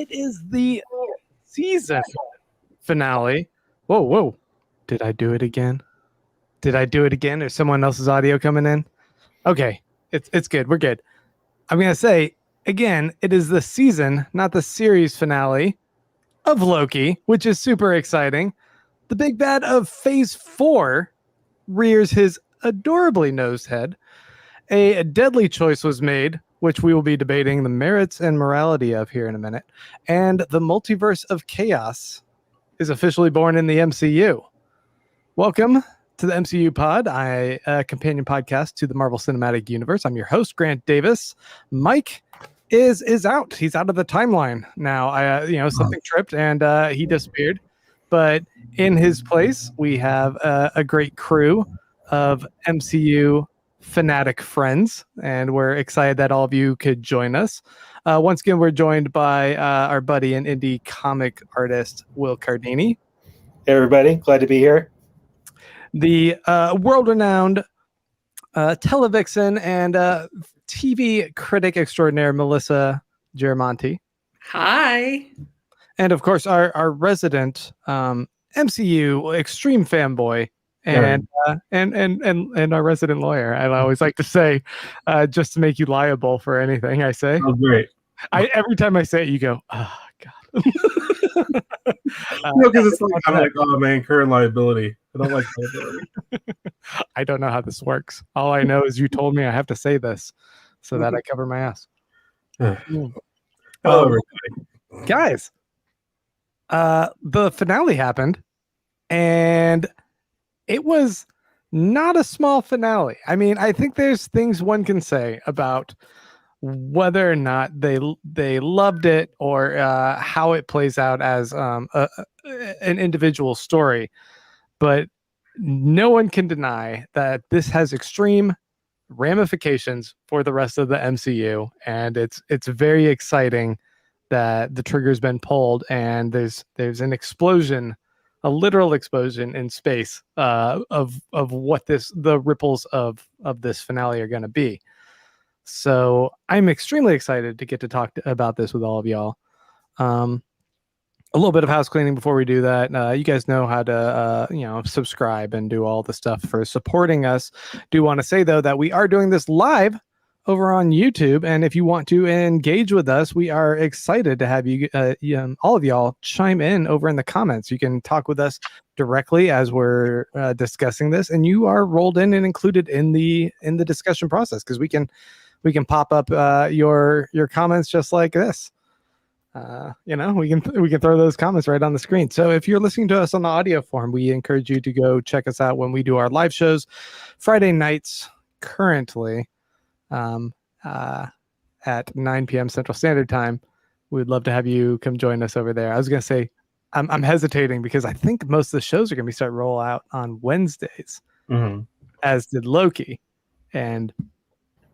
it is the season finale. Whoa. Did I do it again? Is someone else's audio coming in? Okay, it's good. We're good. I'm going to say, again, it is the season, not the series finale of Loki, which is super exciting. The big bad of Phase 4 rears his adorably nosed head. A deadly choice was made, which we will be debating the merits and morality of here in a minute. And the multiverse of chaos is officially born in the MCU. Welcome to the MCU Pod, a companion podcast to the Marvel Cinematic Universe. I'm your host, Grant Davis. Mike is out. He's out of the timeline now. Something tripped and he disappeared. But in his place, we have a great crew of MCU fanatic friends, and we're excited that all of you could join us. Once again, we're joined by our buddy and indie comic artist, Will Cardini. Hey, everybody. Glad to be here. The world-renowned televixen and TV critic extraordinaire, Melissa Giramonti. Hi. And, of course, our resident MCU extreme fanboy, and our resident lawyer. I always like to say, just to make you liable for anything I say. Oh, great. Every time I say it, you go, oh, God. Because it's like, I'm like, oh, man, current liability. I don't like liability. I don't know how this works. All I know is you told me I have to say this so that I cover my ass. Hello, everybody. Guys, the finale happened, and it was not a small finale. I mean, I think there's things one can say about whether or not they loved it or how it plays out as an individual story. But no one can deny that this has extreme ramifications for the rest of the MCU. And it's very exciting that the trigger's been pulled and there's an explosion, a literal explosion in space of what the ripples of this finale are going to be. So I'm extremely excited to get to talk about this with all of y'all. A little bit of house cleaning before we do that. You guys know how to subscribe and do all the stuff for supporting us. Do want to say though that we are doing this live over on YouTube, and if you want to engage with us, we are excited to have you, all of y'all, chime in over in the comments. You can talk with us directly as we're discussing this, and you are rolled in and included in the discussion process because we can pop up your comments just like this. We can throw those comments right on the screen. So if you're listening to us on the audio form, we encourage you to go check us out when we do our live shows Friday nights currently. At 9 p.m. Central Standard Time. We'd love to have you come join us over there. I was going to say, I'm hesitating because I think most of the shows are going to start roll out on Wednesdays, as did Loki. And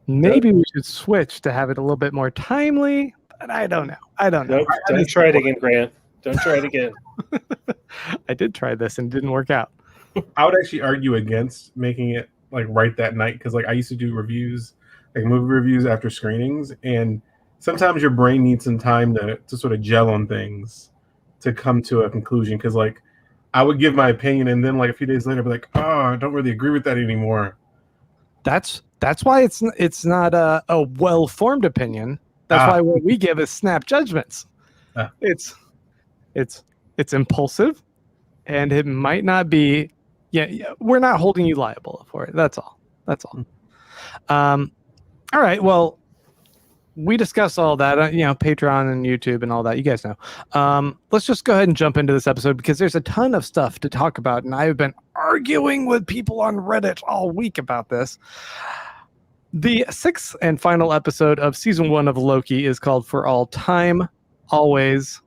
maybe we should switch to have it a little bit more timely, but I don't know. Nope, don't try it again, Grant. Don't try it again. I did try this and it didn't work out. I would actually argue against making it like right that night because like I used to do reviews, like movie reviews after screenings, and sometimes your brain needs some time to sort of gel on things to come to a conclusion. Because like I would give my opinion, and then like a few days later, I'd be like, oh, I don't really agree with that anymore. That's why it's not a well-formed opinion. That's why what we give is snap judgments. It's impulsive, and it might not be. Yeah, we're not holding you liable for it. That's all. All right. Well, we discussed all that, Patreon and YouTube and all that. You guys know. Let's just go ahead and jump into this episode because there's a ton of stuff to talk about, and I've been arguing with people on Reddit all week about this. The 6th and final episode of season 1 of Loki is called For All Time, Always.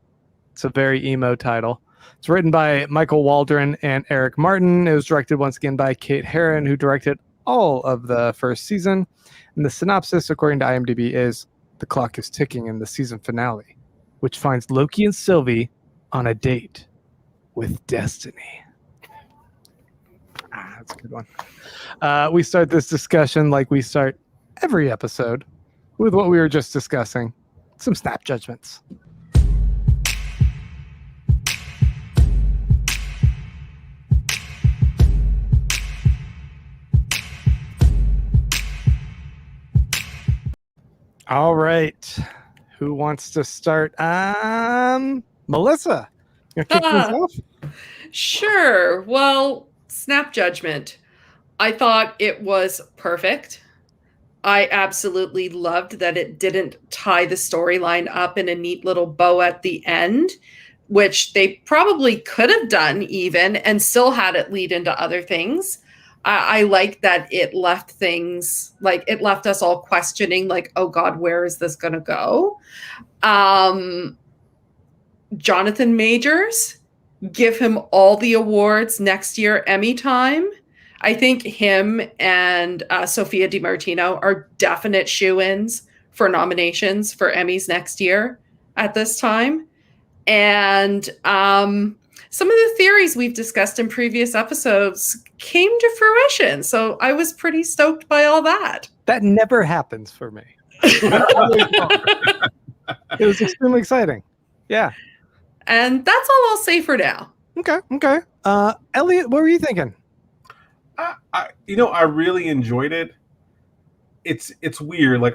It's a very emo title. It's written by Michael Waldron and Eric Martin. It was directed once again by Kate Herron, who directed all of the first season. And the synopsis, according to IMDb, is the clock is ticking in the season finale, which finds Loki and Sylvie on a date with destiny. That's a good one. We start this discussion like we start every episode with what we were just discussing, some snap judgments. All right. Who wants to start? Melissa, you kick things Ah, off? sure. Well, snap judgment. I thought it was perfect. I absolutely loved that it didn't tie the storyline up in a neat little bow at the end, which they probably could have done even and still had it lead into other things. I like that it left things like it left us all questioning, like, oh God, where is this going to go? Jonathan Majors, give him all the awards next year, Emmy time. I think him and Sophia DiMartino are definite shoo-ins for nominations for Emmys next year at this time. And some of the theories we've discussed in previous episodes came to fruition. So I was pretty stoked by all that. That never happens for me. It was extremely exciting. Yeah. And that's all I'll say for now. Okay. Elliot, what were you thinking? I really enjoyed it. It's weird. Like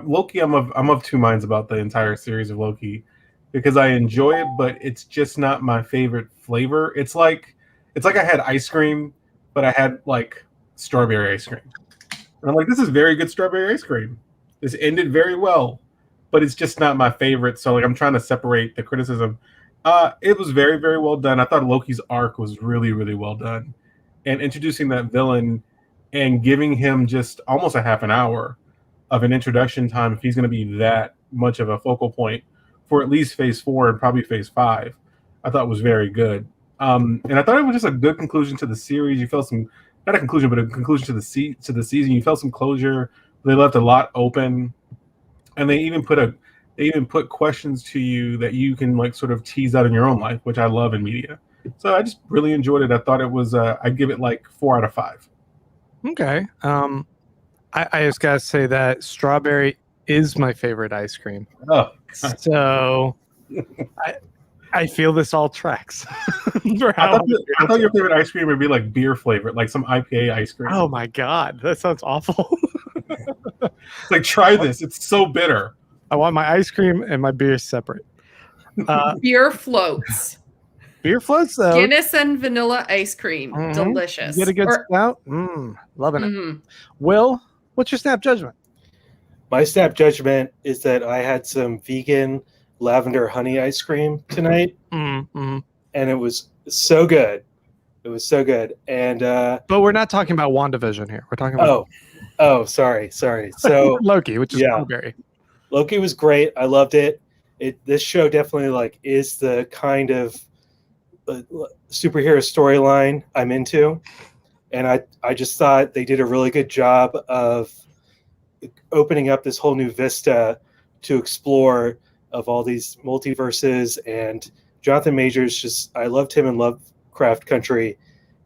Loki, I'm of two minds about the entire series of Loki because I enjoy it, but it's just not my favorite flavor. It's like I had ice cream, but I had like strawberry ice cream. And I'm like, this is very good strawberry ice cream. This ended very well, but it's just not my favorite. So like I'm trying to separate the criticism. It was very, very well done. I thought Loki's arc was really, really well done. And introducing that villain and giving him just almost a half an hour of an introduction time, if he's going to be that much of a focal point for at least phase 4 and probably phase 5, I thought was very good. And I thought it was just a good conclusion to the series. You felt not a conclusion, but a conclusion to the season. You felt some closure. They left a lot open, and they even put questions to you that you can like sort of tease out in your own life, which I love in media. So I just really enjoyed it. I thought it was. I'd give it like 4 out of 5. Okay. I just gotta say that strawberry is my favorite ice cream. Oh, So I feel this all tracks. For I how thought your favorite ice cream would be like beer flavored, like some IPA ice cream. Oh my God, that sounds awful. It's like, try this. It's so bitter. I want my ice cream and my beer separate. Beer floats. Beer floats though. Guinness and vanilla ice cream. Mhm. Delicious. Get a good stout. Loving it. Will, what's your snap judgment? My snap judgment is that I had some vegan lavender honey ice cream tonight, and it was so good. It was so good. And but we're not talking about WandaVision here. We're talking about sorry. So Loki, which is strawberry. Loki was great. I loved it. This show definitely like is the kind of superhero storyline I'm into, and I just thought they did a really good job of opening up this whole new vista to explore of all these multiverses. And Jonathan Majors, I loved him in Lovecraft Country,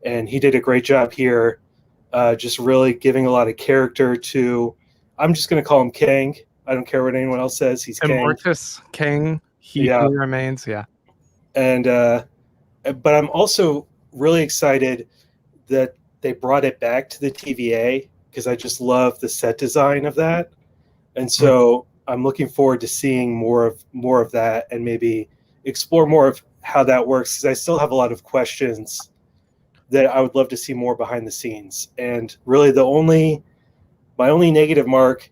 and he did a great job here, just really giving a lot of character to, I'm just going to call him Kang. I don't care what anyone else says. He's Immortus King. He remains. Yeah. And but I'm also really excited that they brought it back to the TVA because I just love the set design of that. And so I'm looking forward to seeing more of that and maybe explore more of how that works, because I still have a lot of questions that I would love to see more behind the scenes. And really my only negative mark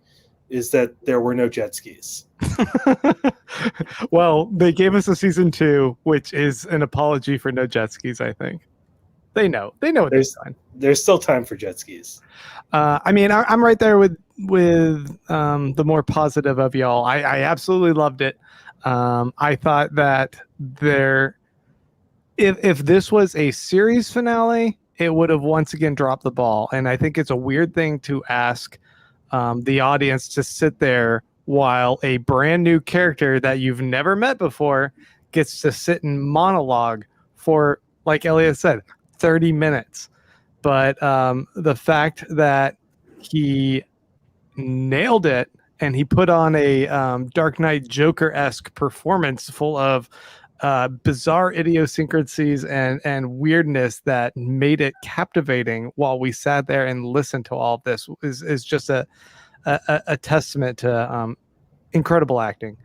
is that there were no jet skis. Well, they gave us a season 2, which is an apology for no jet skis, I think. They know what they're doing. There's still time for jet skis. I mean, I'm right there with the more positive of y'all. I absolutely loved it. I thought that if this was a series finale, it would have once again dropped the ball. And I think it's a weird thing to ask the audience to sit there while a brand new character that you've never met before gets to sit and monologue for, like Elliot said, 30 minutes. But the fact that he nailed it and he put on a Dark Knight Joker-esque performance full of bizarre idiosyncrasies and weirdness that made it captivating while we sat there and listened to all of this is just a testament to incredible acting,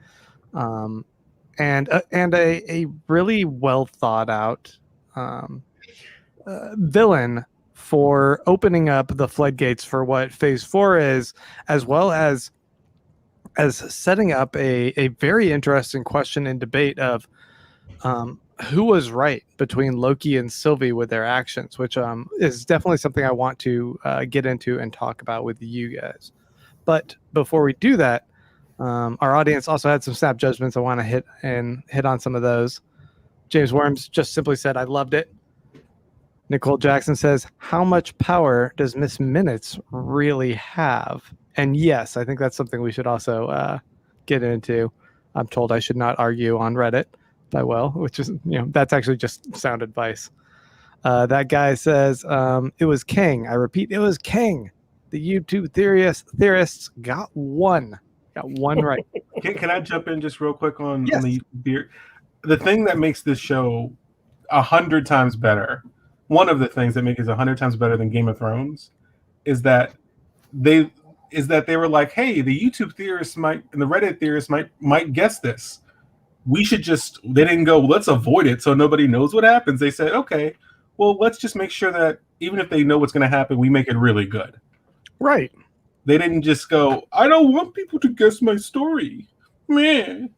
and a really well thought out villain for opening up the floodgates for what Phase 4 is, as well as setting up a very interesting question and debate of who was right between Loki and Sylvie with their actions, which is definitely something I want to get into and talk about with you guys. But before we do that, our audience also had some snap judgments. I want to hit on some of those. James Worms just simply said, "I loved it." Nicole Jackson says, "How much power does Miss Minutes really have?" And yes, I think that's something we should also get into. I'm told I should not argue on Reddit, but I will, which is, that's actually just sound advice. That guy says, "It was King. I repeat, it was King. The YouTube theorists got one right." Can I jump in just real quick on, Yes. on the theory? The thing that makes this show 100 times better, one of the things that makes it 100 times better than Game of Thrones, is that they were like, hey, the YouTube theorists and the Reddit theorists might guess this. They didn't go, let's avoid it so nobody knows what happens. They said, okay, well, let's just make sure that even if they know what's going to happen, we make it really good. Right. They didn't just go, I don't want people to guess my story. Man.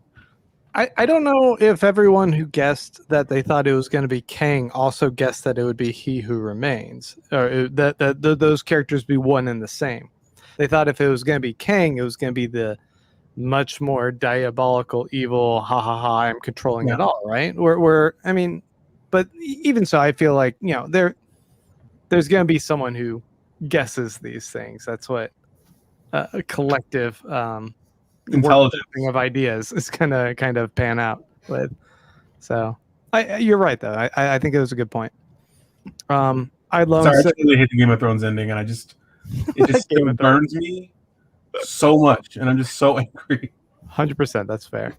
I don't know if everyone who guessed that they thought it was going to be Kang also guessed that it would be He Who Remains, or that those characters be one and the same. They thought if it was going to be Kang, it was going to be the much more diabolical, evil, ha ha ha, I'm controlling it all, right? But even so, I feel like, there's going to be someone who guesses these things. That's what a collective intelligence of ideas is gonna kind of pan out with. So you're right, though. I think it was a good point. I really hate the Game of Thrones ending, and it just burns me so much, and I'm just so angry. 100%, that's fair.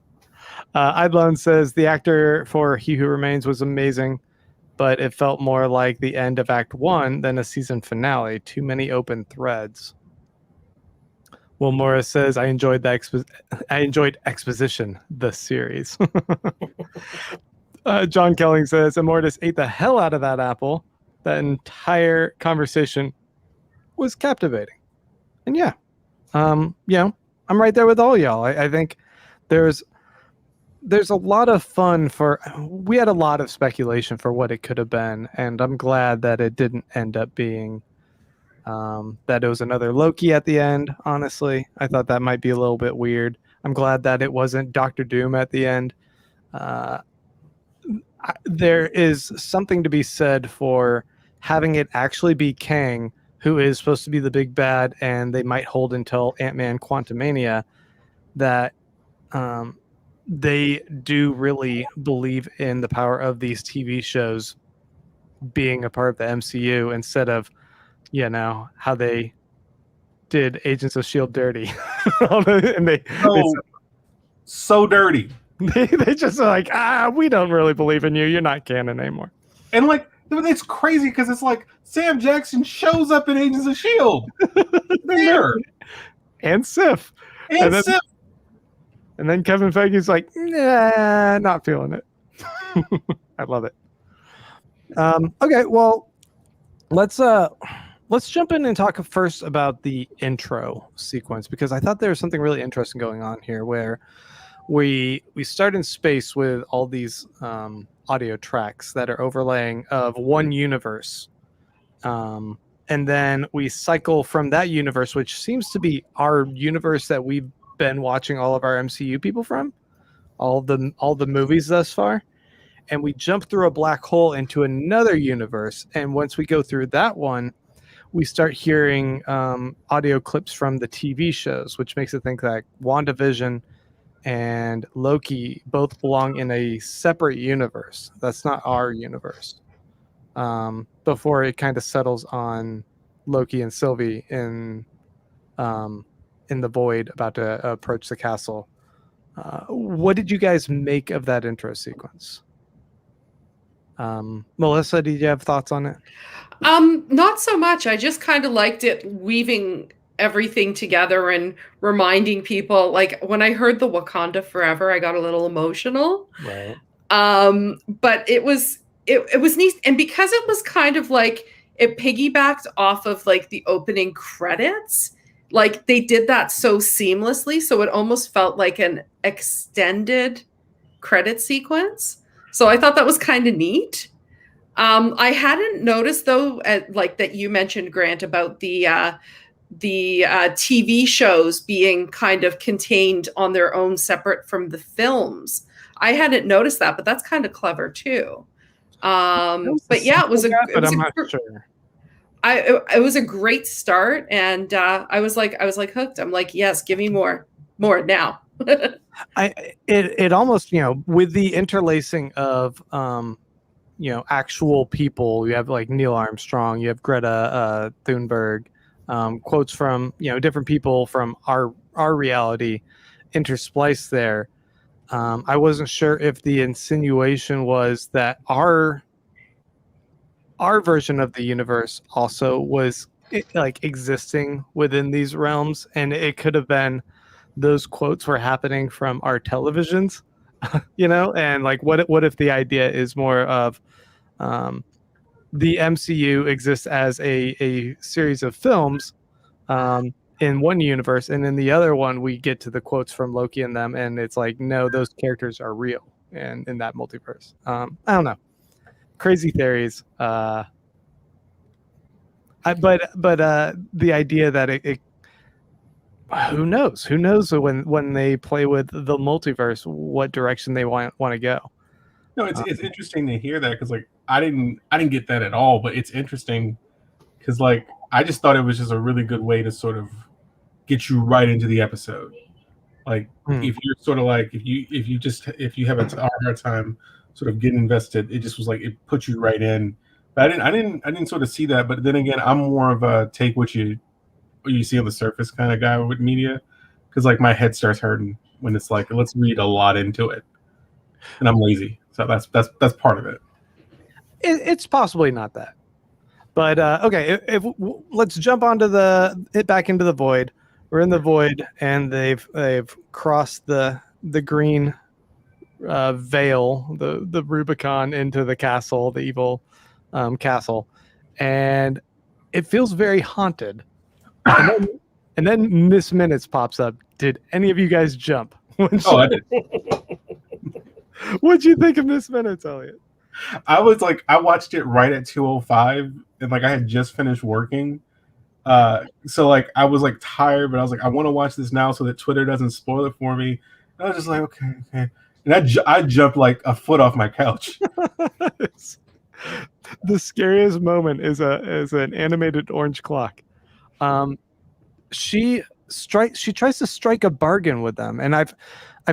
Idlone says the actor for He Who Remains was amazing, but it felt more like the end of Act 1 than a season finale. Too many open threads. Will Morris says, I enjoyed exposition, the series. John Kelling says, Immortus ate the hell out of that apple. That entire conversation was captivating. And I'm right there with all y'all. I think there's a lot of fun we had a lot of speculation for what it could have been, and I'm glad that it didn't end up being that it was another Loki at the end. Honestly, I thought that might be a little bit weird. I'm glad that it wasn't Doctor Doom at the end. There is something to be said for having it actually be Kang, who is supposed to be the big bad, and they might hold until Ant-Man Quantumania, that they do really believe in the power of these TV shows being a part of the MCU instead of, how they did Agents of S.H.I.E.L.D. dirty. And so dirty. They just are like, we don't really believe in you. You're not canon anymore. And it's crazy because it's like Sam Jackson shows up in Agents of S.H.I.E.L.D. there. And Sif. And Sif. And then Kevin Feige's like, nah, not feeling it. I love it. Okay, well, let's jump in and talk first about the intro sequence, because I thought there was something really interesting going on here where we start in space with all these audio tracks that are overlaying of one universe. And then we cycle from that universe, which seems to be our universe that we've been watching all of our MCU people from, all the movies thus far. And we jump through a black hole into another universe. And once we go through that one, we start hearing audio clips from the TV shows, which makes it think that WandaVision and Loki both belong in a separate universe. That's not our universe. Before it kind of settles on Loki and Sylvie in the void about to approach the castle. What did you guys make of that intro sequence? Melissa, did you have thoughts on it? Not so much. I just kind of liked it weaving everything together and reminding people, like when I heard the Wakanda Forever, I got a little emotional. Right. But it was neat, and because it was kind of like it piggybacked off of like the opening credits, like they did that so seamlessly, so it almost felt like an extended credit sequence. So I thought that was kind of neat. I hadn't noticed though, like that you mentioned, Grant, about the TV shows being kind of contained on their own, separate from the films. I hadn't noticed that, but that's kind of clever too. But yeah, it was a but I'm not sure. it was a great start, and I was like hooked. I'm like, yes, give me more now. It almost, with the interlacing of actual people. You have like Neil Armstrong, you have Greta Thunberg, quotes from different people from our reality interspliced there. I wasn't sure if the insinuation was that our version of the universe also was like existing within these realms, and it could have been those quotes were happening from our televisions, and like what if the idea is more of the MCU exists as a series of films in one universe, and in the other one we get to the quotes from Loki and them, and it's like, no, those characters are real and in that multiverse. I don't know, crazy theories. But the idea that it who knows when they play with the multiverse what direction they want to go. No, it's interesting to hear that, because like I didn't get that at all, but it's interesting because like I just thought it was just a really good way to sort of get you right into the episode. Like if you're sort of like if you have a hard time sort of getting invested, it just was like it put you right in. But I didn't sort of see that. But then again, I'm more of a take what you see on the surface kind of guy with media, because like my head starts hurting when it's like let's read a lot into it, and I'm lazy, so that's part of it. It's possibly not that, but okay. If let's jump onto back into the void. We're in the void, and they've crossed the green veil, the Rubicon, into the castle, the evil castle, and it feels very haunted. And then Miss Minutes pops up. Did any of you guys jump? I did. What'd you think of Miss Minutes, Elliot? I was like, I watched it right at 2:05, and like I had just finished working. So like I was like tired, but I was like, I want to watch this now so that Twitter doesn't spoil it for me. And I was just like, okay. And I jumped like a foot off my couch. The scariest moment is an animated orange clock. She tries to strike a bargain with them, and I've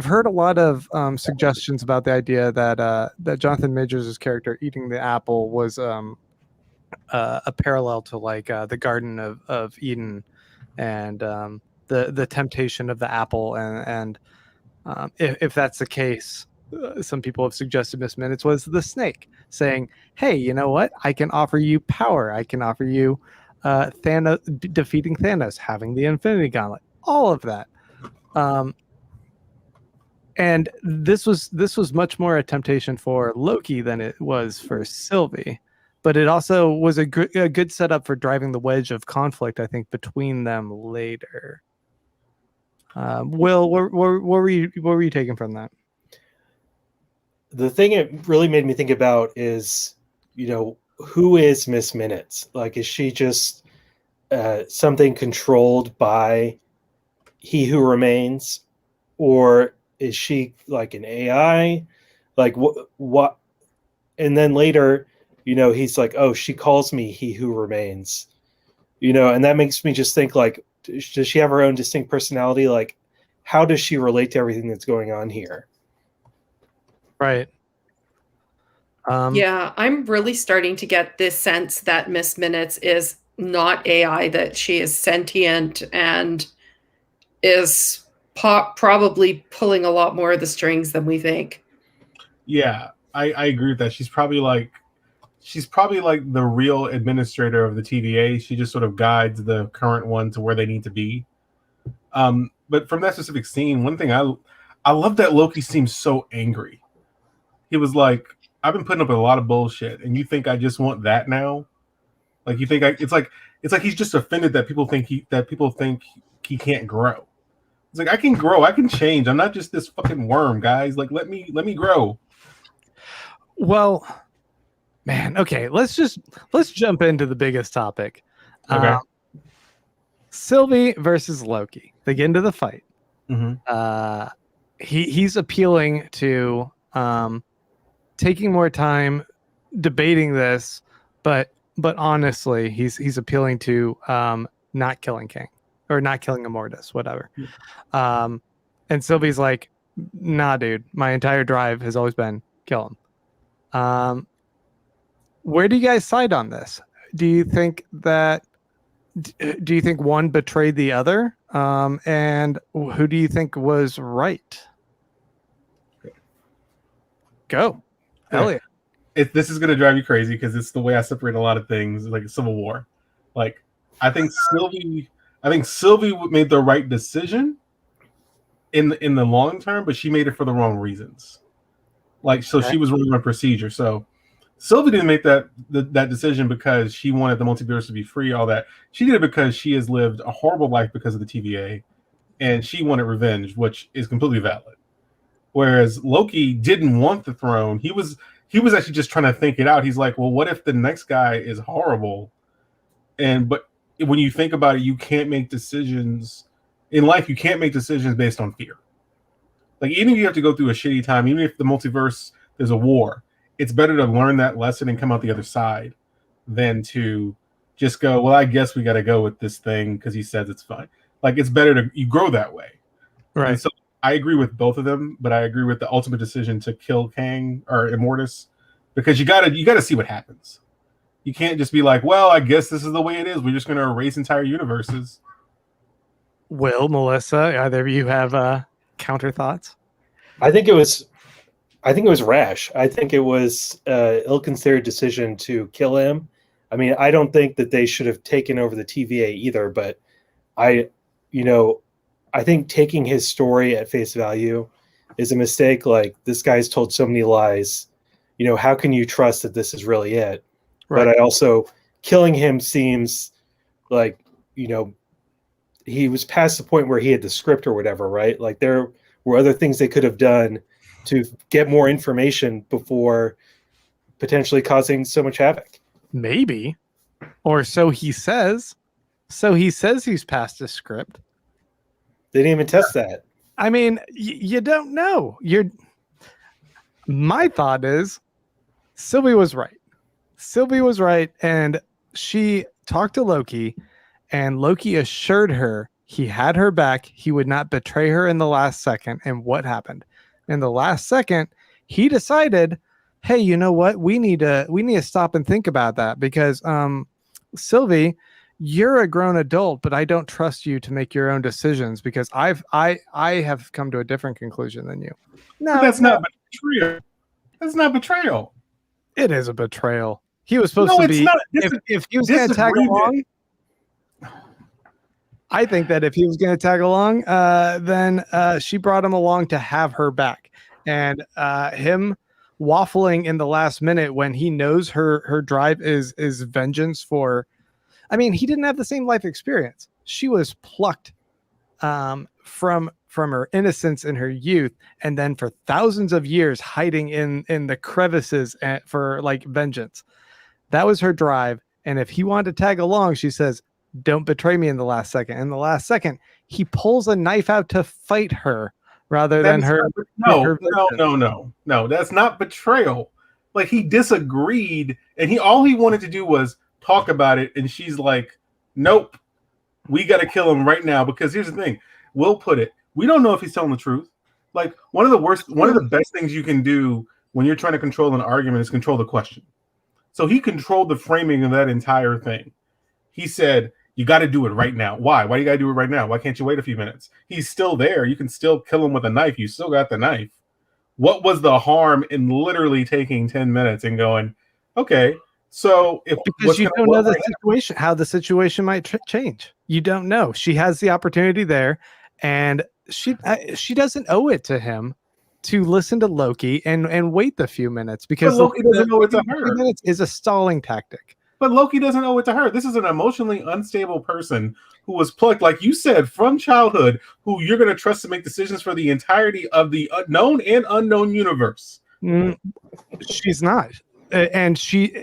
heard a lot of suggestions about the idea that Jonathan Majors' character eating the apple was a parallel to like the Garden of Eden, and the temptation of the apple, and if that's the case, some people have suggested Miss Minutes was the snake saying, "Hey, you know what? I can offer you power. I can offer you Thanos, defeating Thanos, having the Infinity Gauntlet, all of that." And this was much more a temptation for Loki than it was for Sylvie, but it also was a good setup for driving the wedge of conflict, I think, between them later. Will, what were you taking from that? The thing it really made me think about is, who is Miss Minutes? Like, is she just something controlled by He Who Remains, or is she like an AI? Like what? And then later, he's like, "Oh, she calls me He Who Remains," and that makes me just think, like, does she have her own distinct personality? Like, how does she relate to everything that's going on here? Right. Yeah, I'm really starting to get this sense that Miss Minutes is not AI, that she is sentient and is probably pulling a lot more of the strings than we think. Yeah, I agree with that. She's probably like she's probably like the real administrator of the TVA. She just sort of guides the current one to where they need to be. But from that specific scene, one thing I love that Loki seems so angry. He was like, "I've been putting up with a lot of bullshit, and you think I just want that now? Like you think it's like he's just offended that people think he can't grow. It's like I can grow, I can change. I'm not just this fucking worm, guys. Like let me grow." Well, man, okay, let's jump into the biggest topic. Okay. Sylvie versus Loki. They get into the fight. Mm-hmm. He's appealing to taking more time debating this, but honestly, he's appealing to not killing King or not killing Immortus, whatever. Yeah. And Sylvie's like, "Nah, dude, my entire drive has always been kill him." Where do you guys side on this? Do you think one betrayed the other? And who do you think was right? Go. Elliot. This is going to drive you crazy because it's the way I separate a lot of things, like Civil War. Like, I think Sylvie made the right decision in the long term, but she made it for the wrong reasons. Like, so Okay. she was running a procedure. So Sylvie didn't make that decision because she wanted the multiverse to be free, all that. She did it because she has lived a horrible life because of the TVA, and she wanted revenge, which is completely valid. Whereas Loki didn't want the throne. He was actually just trying to think it out. He's like, well, what if the next guy is horrible? But when you think about it, you can't make decisions in life. You can't make decisions based on fear. Like, even if you have to go through a shitty time, even if the multiverse, there's a war, it's better to learn that lesson and come out the other side than to just go, well, I guess we got to go with this thing because he says it's fine. Like, it's better you grow that way. Right. And so I agree with both of them, but I agree with the ultimate decision to kill Kang or Immortus because you gotta see what happens. You can't just be like, well, I guess this is the way it is. We're just going to erase entire universes. Will, Melissa, either of you have counter thoughts? I think it was rash. I think it was an ill-considered decision to kill him. I mean, I don't think that they should have taken over the TVA either, but I think taking his story at face value is a mistake. Like, this guy's told so many lies. How can you trust that this is really it? Right. But I also, killing him seems like, he was past the point where he had the script or whatever, right? Like, there were other things they could have done to get more information before potentially causing so much havoc. Maybe. Or so he says. So he says he's past his script. They didn't even test that. I mean, you don't know. My thought is Sylvie was right. Sylvie was right, and she talked to Loki, and Loki assured her he had her back. He would not betray her in the last second. And what happened? In the last second, he decided, hey, you know what? We need to stop and think about that because Sylvie, you're a grown adult, but I don't trust you to make your own decisions because I have come to a different conclusion than you. No, That's not betrayal. That's not betrayal. It is a betrayal. He was supposed to be. Not. If he was going to tag along, I think that if he was going to tag along, then she brought him along to have her back, and him waffling in the last minute when he knows her drive is vengeance for. I mean, he didn't have the same life experience. She was plucked from her innocence in her youth, and then for thousands of years hiding in the crevices for like vengeance. That was her drive. And if he wanted to tag along, she says, "Don't betray me in the last second." In the last second, he pulls a knife out to fight her rather than her. No, that's not betrayal. Like, he disagreed, and all he wanted to do was talk about it, and she's like, nope, we got to kill him right now. Because here's the thing, Will put it, we don't know if he's telling the truth. Like, one of the best things you can do when you're trying to control an argument is control the question. So he controlled the framing of that entire thing. He said, you got to do it right now. Why you got to do it right now? Why can't you wait a few minutes? He's still there. You can still kill him with a knife. You still got the knife. What was the harm in literally taking 10 minutes and going, okay, So if because what's you gonna don't know work the right situation, how the situation might change. You don't know. She has the opportunity there, and she doesn't owe it to him to listen to Loki and wait the few minutes, but because Loki doesn't owe it to waiting the few her. minutes is a stalling tactic. But Loki doesn't owe it to her. This is an emotionally unstable person who was plucked, like you said, from childhood, who you're going to trust to make decisions for the entirety of the known and unknown universe. She's not. And she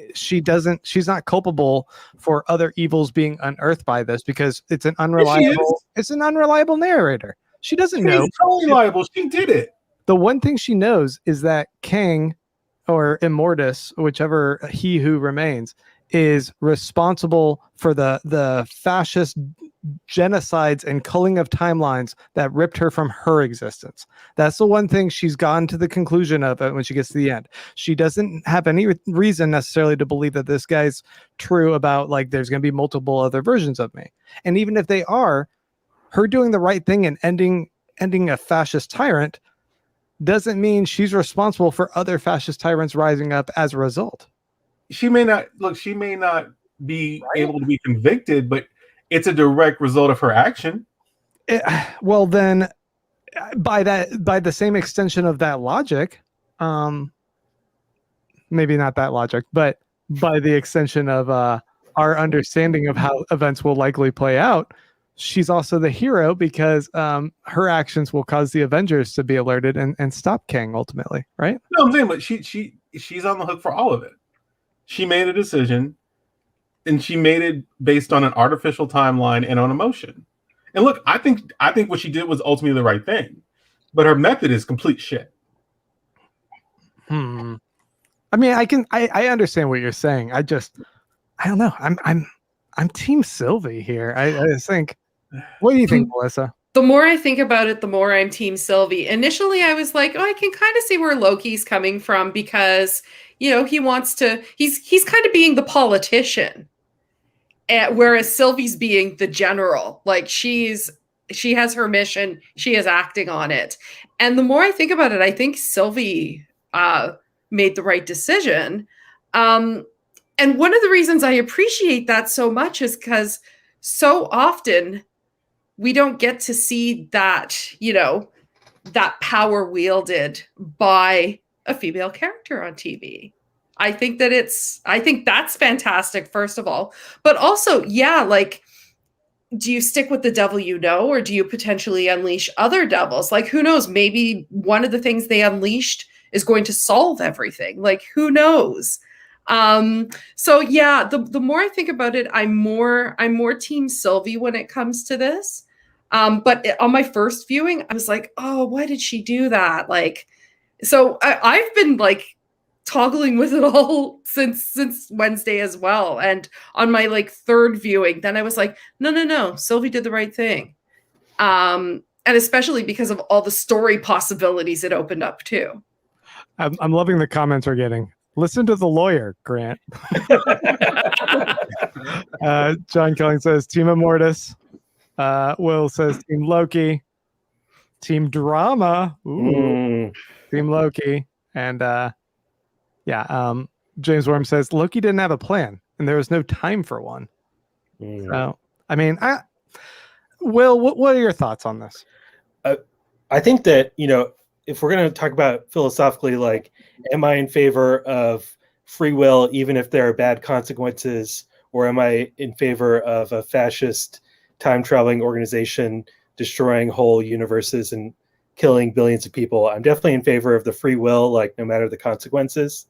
doesn't. She's not culpable for other evils being unearthed by this, because it's an unreliable. It's an unreliable narrator. She doesn't know. She's totally liable. She did it. The one thing she knows is that Kang, or Immortus, whichever he who remains, is responsible for the fascist genocides and culling of timelines that ripped her from her existence. That's the one thing she's gotten to the conclusion of it when she gets to the end. She doesn't have any reason necessarily to believe that this guy's true about, like, there's going to be multiple other versions of me. And even if they are, her doing the right thing and ending a fascist tyrant doesn't mean she's responsible for other fascist tyrants rising up as a result. She may not be able to be convicted, but it's a direct result of her action. Well, then, by the same extension of that logic, maybe not that logic, but by the extension of our understanding of how events will likely play out, she's also the hero, because her actions will cause the Avengers to be alerted and stop Kang ultimately, right? No, I'm saying, but she's on the hook for all of it. She made a decision, and she made it based on an artificial timeline and on emotion. And look, I think what she did was ultimately the right thing, but her method is complete shit. I mean, I understand what you're saying. I don't know. I'm Team Sylvie here. I think. What do you think, Melissa? The more I think about it, the more I'm Team Sylvie. Initially, I was like, oh, I can kind of see where Loki's coming from, because, he wants to, he's kind of being the politician, whereas Sylvie's being the general. Like, she has her mission, she is acting on it. And the more I think about it, I think Sylvie made the right decision. And one of the reasons I appreciate that so much is because so often we don't get to see that, that power wielded by a female character on TV. I think that's fantastic, first of all. But also, yeah, like, do you stick with the devil or do you potentially unleash other devils? Like, who knows? Maybe one of the things they unleashed is going to solve everything. Like, who knows? So yeah, the more I think about it, I'm more Team Sylvie when it comes to this. But on my first viewing, I was like, oh, why did she do that? Like, so I've been like toggling with it all since Wednesday as well. And on my like third viewing, then I was like, no, Sylvie did the right thing. And especially because of all the story possibilities it opened up too. I'm loving the comments we're getting. Listen to the lawyer, Grant. John Killing says Team Immortus. Will says Team Loki. Team Drama. Ooh. Team Loki. And James Worm says Loki didn't have a plan and there was no time for one. So, I mean, Will, what are your thoughts on this? I think that, if we're going to talk about philosophically, like, am I in favor of free will, even if there are bad consequences, or am I in favor of a fascist time-traveling organization destroying whole universes and killing billions of people? I'm definitely in favor of the free will, like, no matter the consequences.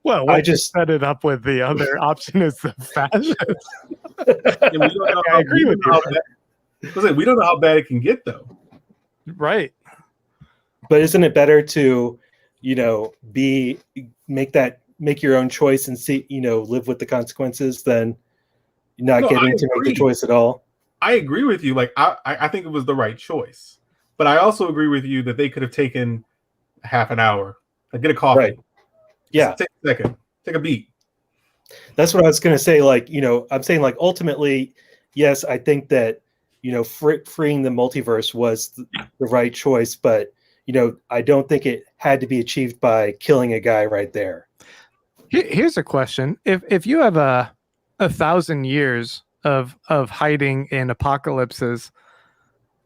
Well, I just set it up with the other option is the fascist. I agree with you. We don't know how bad it can get, though. Right. But isn't it better to, make your own choice and see, live with the consequences than not getting to make the choice at all? I agree with you. Like, I think it was the right choice, but I also agree with you that they could have taken half an hour, like, get a coffee. Right. Yeah. Take a second, take a beat. That's what I was going to say. Like, I'm saying, like, ultimately, yes, I think that, freeing the multiverse was the right choice, but I don't think it had to be achieved by killing a guy right there. Here's a question: If you have a 1,000 years of hiding in apocalypses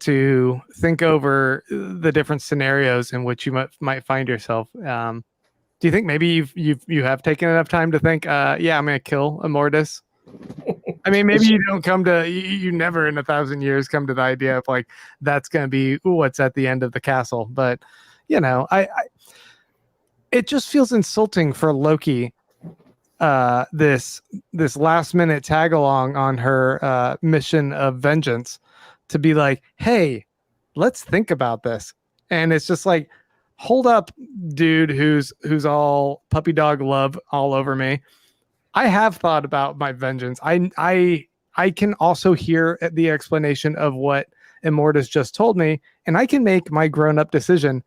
to think over the different scenarios in which you might find yourself, do you think maybe you have taken enough time to think, yeah, I'm gonna kill Immortus? I mean, maybe you don't come to you never in 1,000 years come to the idea of like that's gonna be what's at the end of the castle, but you know, I it just feels insulting for Loki. This last minute tag along on her mission of vengeance to be like, hey, let's think about this, and it's just like, hold up, dude, who's all puppy dog love all over me. I have thought about my vengeance. I can also hear the explanation of what Immortus just told me, and I can make my grown up decision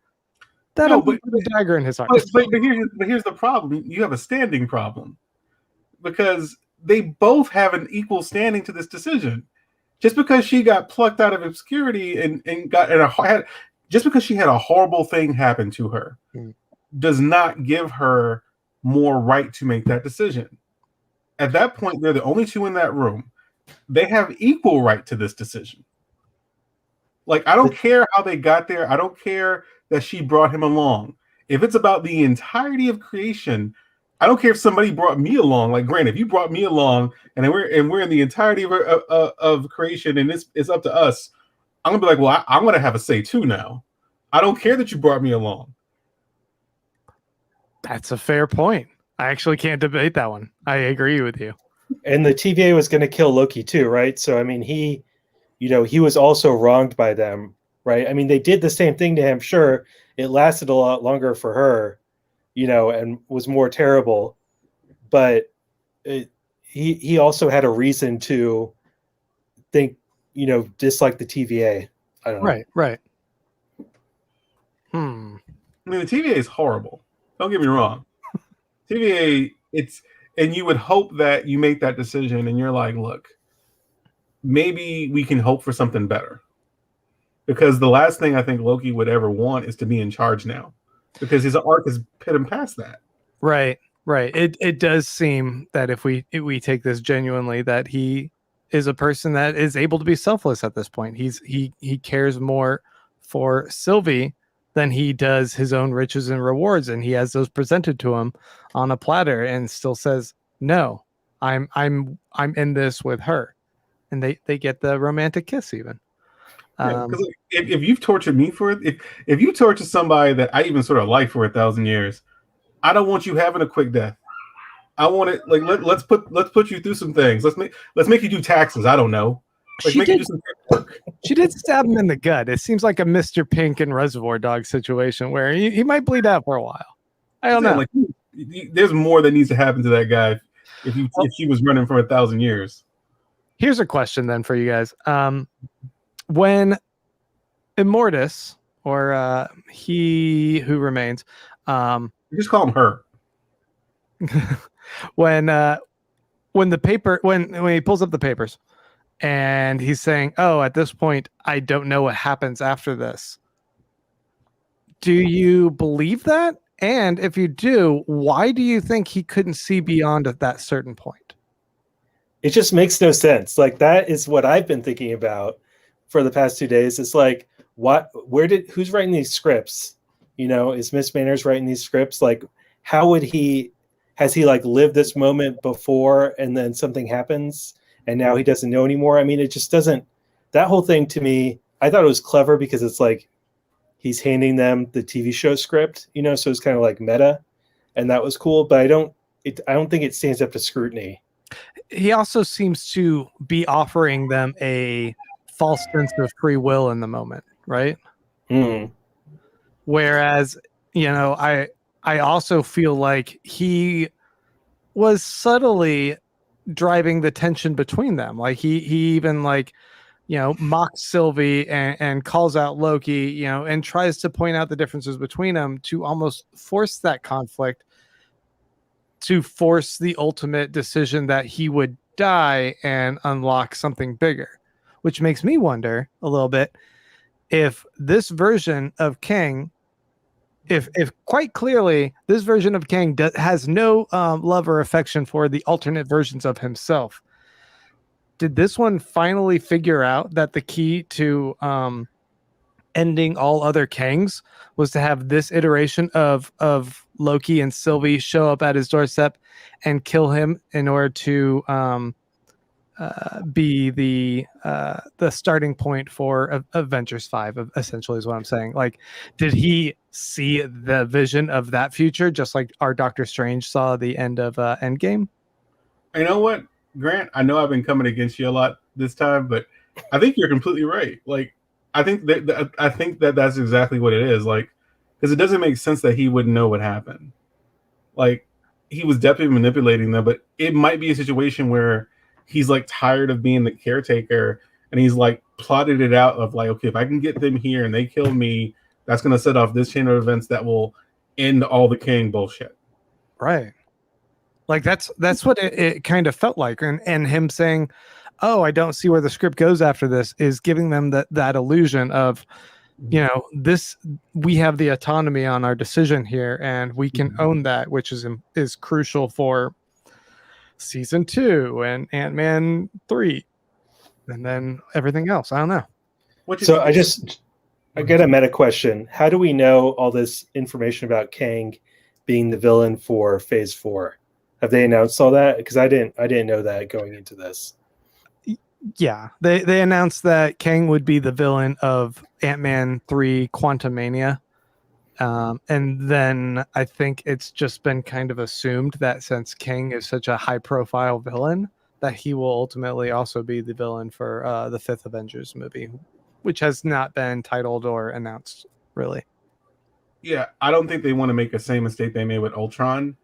that I'm going to put a dagger in his heart. But here's the problem. You have a standing problem because they both have an equal standing to this decision. Just because she got plucked out of obscurity and just because she had a horrible thing happen to her does not give her more right to make that decision. At that point, they're the only two in that room. They have equal right to this decision. Like, I don't care how they got there. I don't care that she brought him along. If it's about the entirety of creation, I don't care if somebody brought me along. Like, Grant, if you brought me along and we're in the entirety of creation and it's up to us, I'm gonna be like, well, I'm gonna have a say too now. I don't care that you brought me along. That's a fair point. I actually can't debate that one. I agree with you. And the TVA was going to kill Loki too, right? So I mean, he was also wronged by them, right? I mean, they did the same thing to him. Sure, it lasted a lot longer for her, and was more terrible, but he also had a reason to think, dislike the TVA. I don't know. Right. I mean, the TVA is horrible. Don't get me wrong. TVA, and you would hope that you make that decision and you're like, look, maybe we can hope for something better. Because the last thing I think Loki would ever want is to be in charge now. Because his arc has put him past that. Right. It does seem that if we take this genuinely, that he is a person that is able to be selfless at this point. He cares more for Sylvie than he does his own riches and rewards, and he has those presented to him on a platter, and still says, "No, I'm in this with her," and they get the romantic kiss even. Because if you've tortured me for it, if you torture somebody that I even sort of like for 1,000 years, I don't want you having a quick death. I want it like let's put you through some things. Let's make you do taxes. I don't know. Like make you do some work. She did stab him in the gut. It seems like a Mr. Pink and Reservoir Dogs situation where he might bleed out for a while. I don't know. Like, there's more that needs to happen to that guy if he was running for 1,000 years. Here's a question then for you guys. When Immortus, or he who remains, just call him her. when he pulls up the papers and he's saying, "Oh, at this point, I don't know what happens after this." Do you believe that? And if you do, why do you think he couldn't see beyond at that certain point? It just makes no sense. Like, that is what I've been thinking about for the past 2 days. It's like, who's writing these scripts? Is Miss Manners writing these scripts? Like, how has he like lived this moment before and then something happens and now he doesn't know anymore? I mean, it just doesn't, that whole thing to me, I thought it was clever because it's like, he's handing them the TV show script, so it's kind of like meta, and that was cool, but I don't think it stands up to scrutiny. He also seems to be offering them a false sense of free will in the moment, right? Whereas, I also feel like he was subtly driving the tension between them. Like he even mocks Sylvie and calls out Loki, and tries to point out the differences between them to almost force that conflict, to force the ultimate decision that he would die and unlock something bigger, which makes me wonder a little bit if this version of King if quite clearly this version of Kang has no love or affection for the alternate versions of himself, did this one finally figure out that the key to ending all other Kangs was to have this iteration of Loki and Sylvie show up at his doorstep and kill him in order to be the starting point for Avengers 5, essentially is what I'm saying. Like, did he see the vision of that future just like our Doctor Strange saw the end of Endgame? You know what, Grant? I know I've been coming against you a lot this time, but I think you're completely right. Like, I think that that's exactly what it is. Like, because it doesn't make sense that he wouldn't know what happened. Like, he was definitely manipulating them, but it might be a situation where he's like tired of being the caretaker, and he's like plotted it out of like, okay, if I can get them here and they kill me, that's going to set off this chain of events that will end all the Kang bullshit. Right. Like that's what it kind of felt like, and him saying, "Oh, I don't see where the script goes after this," is giving them that illusion of, you know, this, we have the autonomy on our decision here, and we can own that, which is crucial for season 2 and Ant-Man 3, and then everything else. I don't know. So I get a meta question. How do we know all this information about Kang being the villain for Phase 4? Have they announced all that? Because I didn't know that going into this. Yeah, they announced that Kang would be the villain of Ant-Man 3 Quantumania. And then I think it's just been kind of assumed that since Kang is such a high-profile villain, that he will ultimately also be the villain for the 5th Avengers movie, which has not been titled or announced, really. Yeah, I don't think they want to make the same mistake they made with Ultron,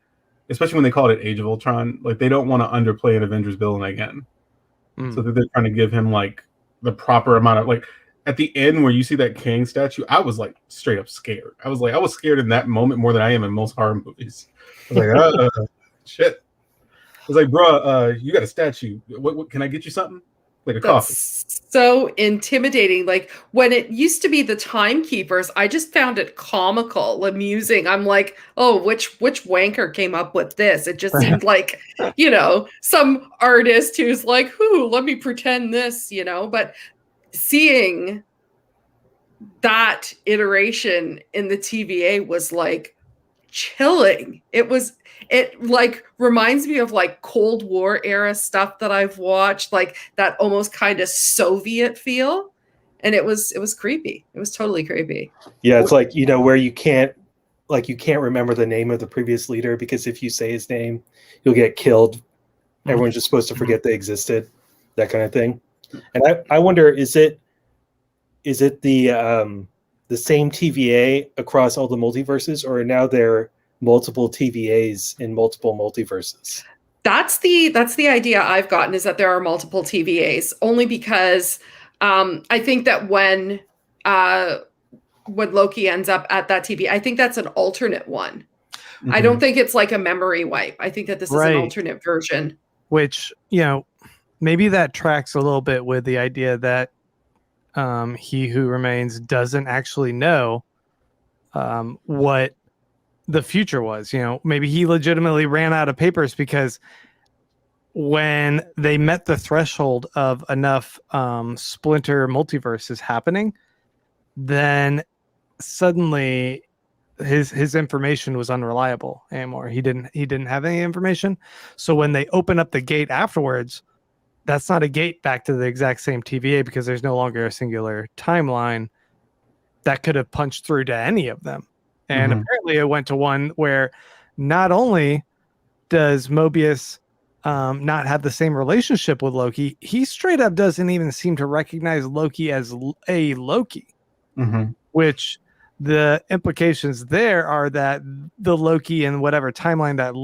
especially when they called it Age of Ultron. Like, they don't want to underplay an Avengers villain again. So that they're trying to give him like the proper amount of, like, at the end where you see that Kang statue, I was like straight up scared. I was scared in that moment more than I am in most horror movies. I was like, shit. I was like, bro, you got a statue. What can I get you something? Like a coffee. So intimidating. Like, when it used to be the timekeepers, I just found it comical, amusing. I'm like, oh, which wanker came up with this? It just seemed like, you know, some artist who's like, let me pretend this, you know. But seeing that iteration in the TVA was like chilling. It like reminds me of like Cold War era stuff that I've watched, like that almost kind of Soviet feel. And it was creepy. It was totally creepy. Yeah, it's like, you know, where you can't remember the name of the previous leader, because if you say his name, you'll get killed. Everyone's just supposed to forget they existed, that kind of thing. And I wonder, is it the same TVA across all the multiverses, or now there multiple TVAs in multiple multiverses? That's the idea I've gotten, is that there are multiple TVAs, only because I think that when Loki ends up at that TVA, I think that's an alternate one. I don't think it's like a memory wipe. I think that this is an alternate version. Which, you know, maybe that tracks a little bit with the idea that He Who Remains doesn't actually know what the future was. You know, maybe he legitimately ran out of papers, because when they met the threshold of enough splinter multiverses happening, then suddenly his information was unreliable anymore. He didn't have any information. So when they open up the gate afterwards, that's not a gate back to the exact same TVA, because there's no longer a singular timeline that could have punched through to any of them. And apparently it went to one where not only does Mobius not have the same relationship with Loki, he straight up doesn't even seem to recognize Loki as a Loki, which the implications there are that the Loki in whatever timeline that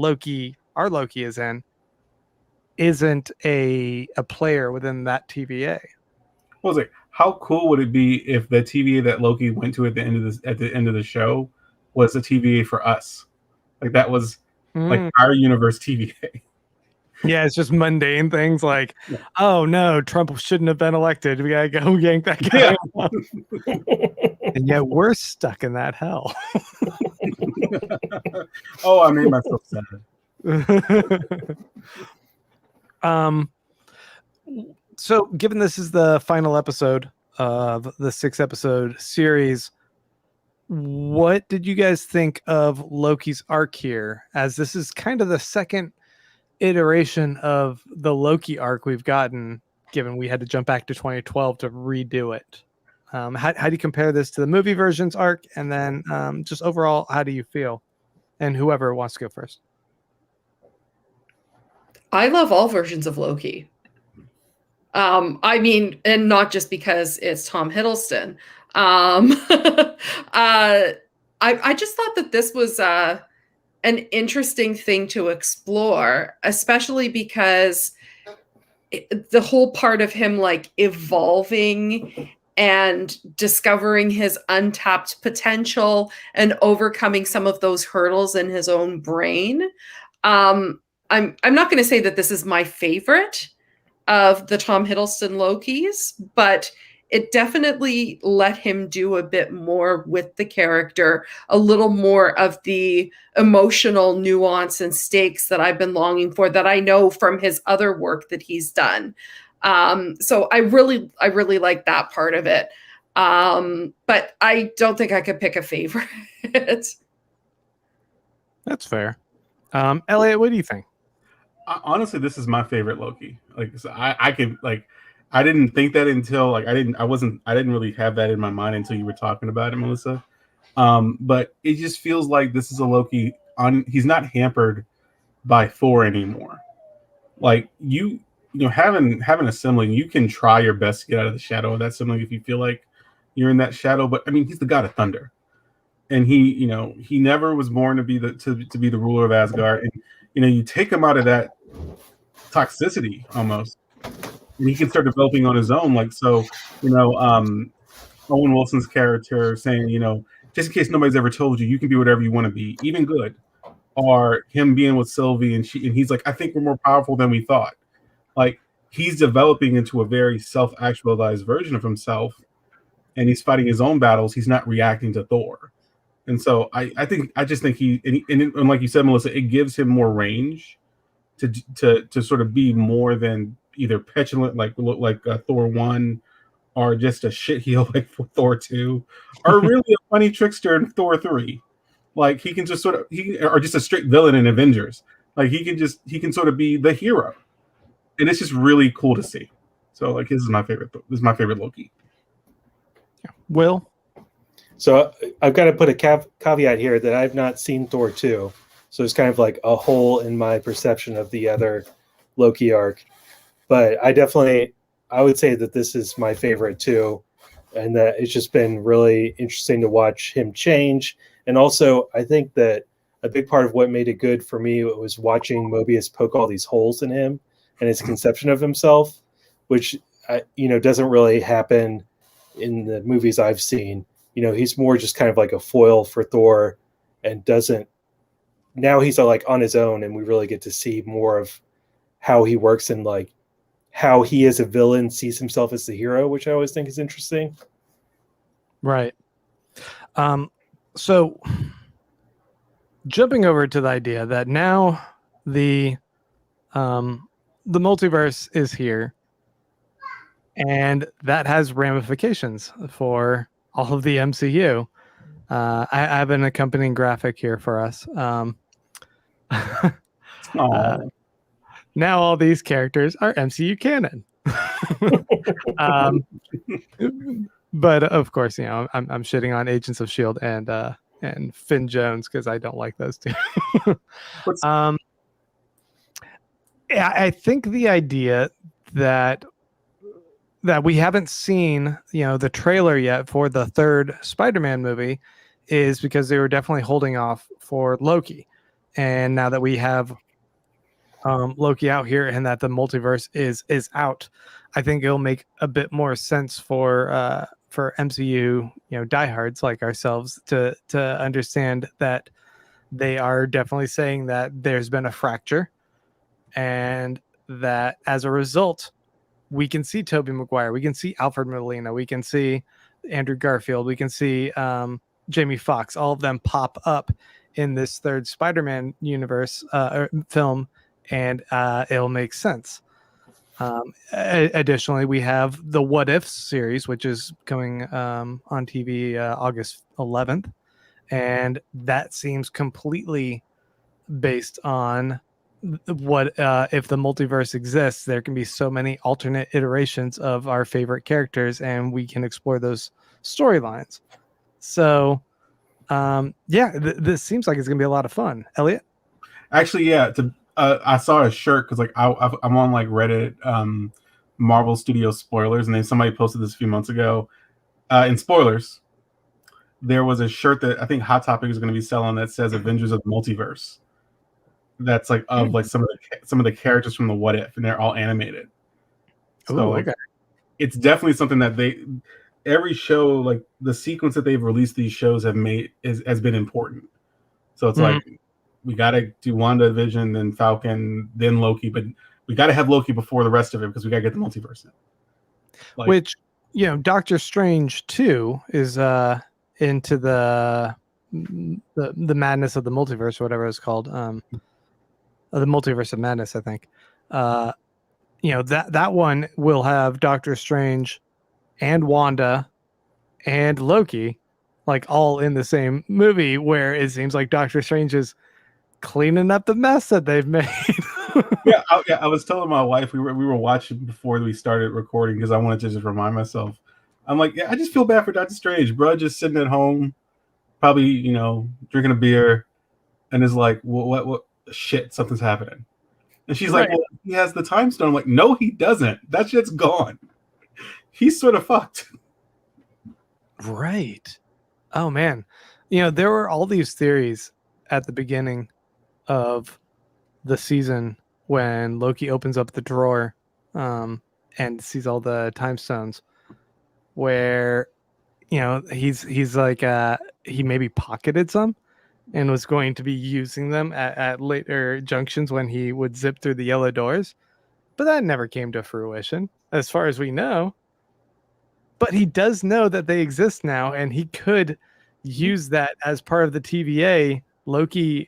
our Loki is in isn't a player within that TVA. I was like, how cool would it be if the TVA that Loki went to at the end of the show was a TVA for us? Like, that was like our universe TVA. Yeah, it's just mundane things like, oh no, Trump shouldn't have been elected. We gotta go yank that guy. And yet we're stuck in that hell. Oh, I made myself sad. So given this is the final episode of the 6-episode series, what did you guys think of Loki's arc here, as this is kind of the second iteration of the Loki arc we've gotten, given we had to jump back to 2012 to redo it? How do you compare this to the movie version's arc, and then just overall, how do you feel? And whoever wants to go first. I love all versions of Loki. I mean, and not just because it's Tom Hiddleston. I just thought that this was an interesting thing to explore, especially because the whole part of him like evolving and discovering his untapped potential and overcoming some of those hurdles in his own brain. I'm not going to say that this is my favorite of the Tom Hiddleston Lokis, but it definitely let him do a bit more with the character, a little more of the emotional nuance and stakes that I've been longing for, that I know from his other work that he's done. So I really like that part of it. But I don't think I could pick a favorite. That's fair. Elliot, what do you think? Honestly, this is my favorite Loki. Like, so I can like, I didn't think that until like I didn't really have that in my mind until you were talking about it, Melissa. But it just feels like this is a Loki he's not hampered by Thor anymore. Like you know, having a sibling, you can try your best to get out of the shadow of that sibling if you feel like you're in that shadow. But I mean, he's the god of thunder, and he never was born to be the ruler of Asgard. And you take him out of that toxicity almost, and he can start developing on his own. Like, so, Owen Wilson's character saying, just in case nobody's ever told you, you can be whatever you want to be, even good. Or him being with Sylvie and he's like, I think we're more powerful than we thought. Like, he's developing into a very self-actualized version of himself, and he's fighting his own battles. He's not reacting to Thor. And so I just think and like you said, Melissa, it gives him more range to sort of be more than either petulant like Thor 1, or just a shitheel like for Thor 2, or really a funny trickster in Thor 3. Like he can just or just a straight villain in Avengers. Like he can sort of be the hero, and it's just really cool to see. So like this is my favorite Loki. Will? So I've got to put a caveat here that I've not seen Thor 2. So it's kind of like a hole in my perception of the other Loki arc. But I would say that this is my favorite too. And that it's just been really interesting to watch him change. And also, I think that a big part of what made it good for me was watching Mobius poke all these holes in him and his conception of himself, which, doesn't really happen in the movies I've seen. He's more just kind of like a foil for Thor, and now he's like on his own, and we really get to see more of how he works and like how he as a villain sees himself as the hero, which I always think is interesting. Right. So jumping over to the idea that now the multiverse is here, and that has ramifications for all of the MCU. I have an accompanying graphic here for us. Now all these characters are MCU canon. But of course, I'm shitting on Agents of S.H.I.E.L.D. and Finn Jones because I don't like those two. I think the idea that we haven't seen, the trailer yet for the third Spider-Man movie is because they were definitely holding off for Loki. And now that we have Loki out here and that the multiverse is out, I think it'll make a bit more sense for MCU, diehards like ourselves to understand that they are definitely saying that there's been a fracture, and that as a result, we can see Tobey Maguire, we can see Alfred Molina, we can see Andrew Garfield, we can see Jamie Foxx, all of them pop up in this third Spider-Man universe or film, and it'll make sense. Additionally, we have the What Ifs series, which is coming on TV August 11th, and that seems completely based on what if the multiverse exists. There can be so many alternate iterations of our favorite characters, and we can explore those storylines. So, this seems like it's gonna be a lot of fun. Elliot? Actually, yeah. I saw a shirt because like I'm on like Reddit, Marvel Studios spoilers, and then somebody posted this a few months ago. In spoilers, there was a shirt that I think Hot Topic is going to be selling that says "Avengers of the Multiverse." That's like of like some of the characters from the What If, and they're all animated. So okay. It's definitely something that every show, like the sequence that they've released these shows has been important. So it's like, we got to do WandaVision, then Falcon, then Loki, but we got to have Loki before the rest of it because we got to get the multiverse in. Like, which, Doctor Strange 2 is into the madness of the multiverse, or whatever it's called. The Multiverse of Madness, I think. That one will have Doctor Strange and Wanda and Loki like all in the same movie, where it seems like Doctor Strange is cleaning up the mess that they've made. I was telling my wife we were watching before we started recording because I wanted to just remind myself. I'm like, I just feel bad for Doctor Strange, bro. Just sitting at home, probably drinking a beer, and is like, what shit? Something's happening. And she's like, well, he has the time stone. I'm like, no, he doesn't. That shit's gone. He's sort of fucked. Right. Oh man, there were all these theories at the beginning of the season when Loki opens up the drawer and sees all the time stones, where he's like he maybe pocketed some and was going to be using them at later junctions when he would zip through the yellow doors, but that never came to fruition as far as we know. But he does know that they exist now, and he could use that as part of the TVA. Loki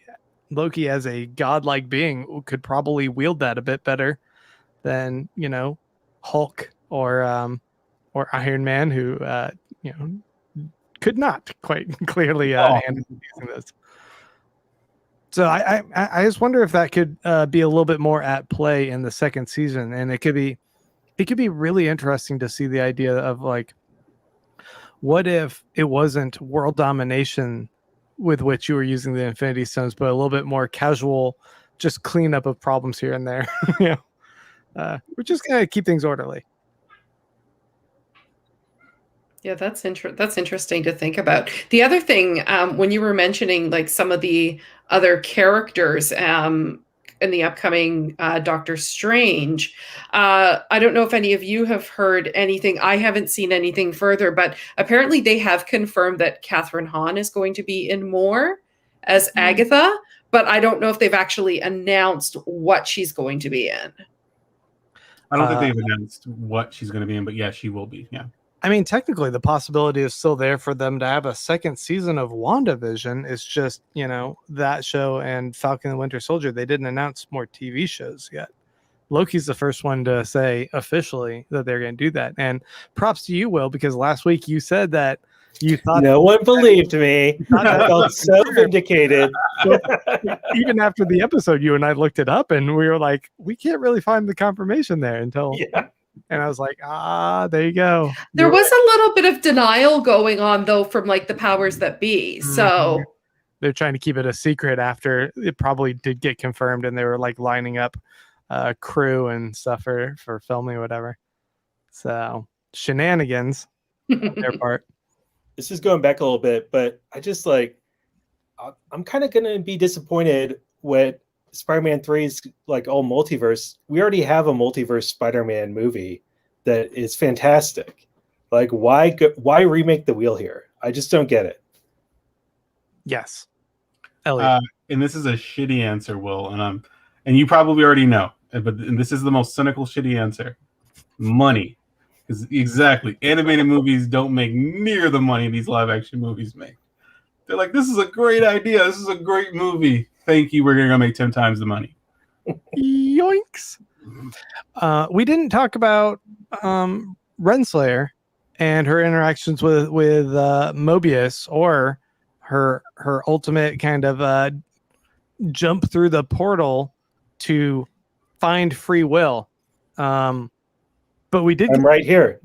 as a godlike being could probably wield that a bit better than Hulk or Iron Man, who could not quite clearly handle using this. So I just wonder if that could be a little bit more at play in the second season, and it could be really interesting to see the idea of like, what if it wasn't world domination with which you were using the Infinity Stones, but a little bit more casual, just cleanup of problems here and there. We're just gonna keep things orderly. Yeah, that's interesting to think about. The other thing, when you were mentioning like some of the other characters in the upcoming Doctor Strange, I don't know if any of you have heard anything. I haven't seen anything further, but apparently they have confirmed that Catherine Hahn is going to be in more as Agatha, but I don't know if they've actually announced what she's going to be in. I don't think they've announced what she's going to be in, but yeah, she will be. Yeah. I mean, technically, the possibility is still there for them to have a second season of WandaVision. It's just, that show and Falcon and the Winter Soldier, they didn't announce more TV shows yet. Loki's the first one to say officially that they're going to do that. And props to you, Will, because last week you said that you thought... No one believed me. I felt so vindicated. Even after the episode, you and I looked it up, and we were like, we can't really find the confirmation there until... Yeah. And I was like, there you go. There was a little bit of denial going on, though, from like the powers that be. So they're trying to keep it a secret after it probably did get confirmed, and they were like lining up crew and stuff for filming or whatever. So shenanigans on their part. This is going back a little bit, but I just I'm kind of going to be disappointed when Spider-Man 3 is like all multiverse. We already have a multiverse Spider-Man movie that is fantastic. Like, why remake the wheel here? I just don't get it. Yes, Elliot. And this is a shitty answer, Will, and you probably already know, but this is the most cynical shitty answer: money. Because exactly, animated movies don't make near the money these live-action movies make. They're like, this is a great idea. This is a great movie. Thank you. We're going to make 10 times the money. Yoinks. We didn't talk about Renslayer and her interactions with Mobius, or her ultimate kind of jump through the portal to find free will. But we did. I'm right here.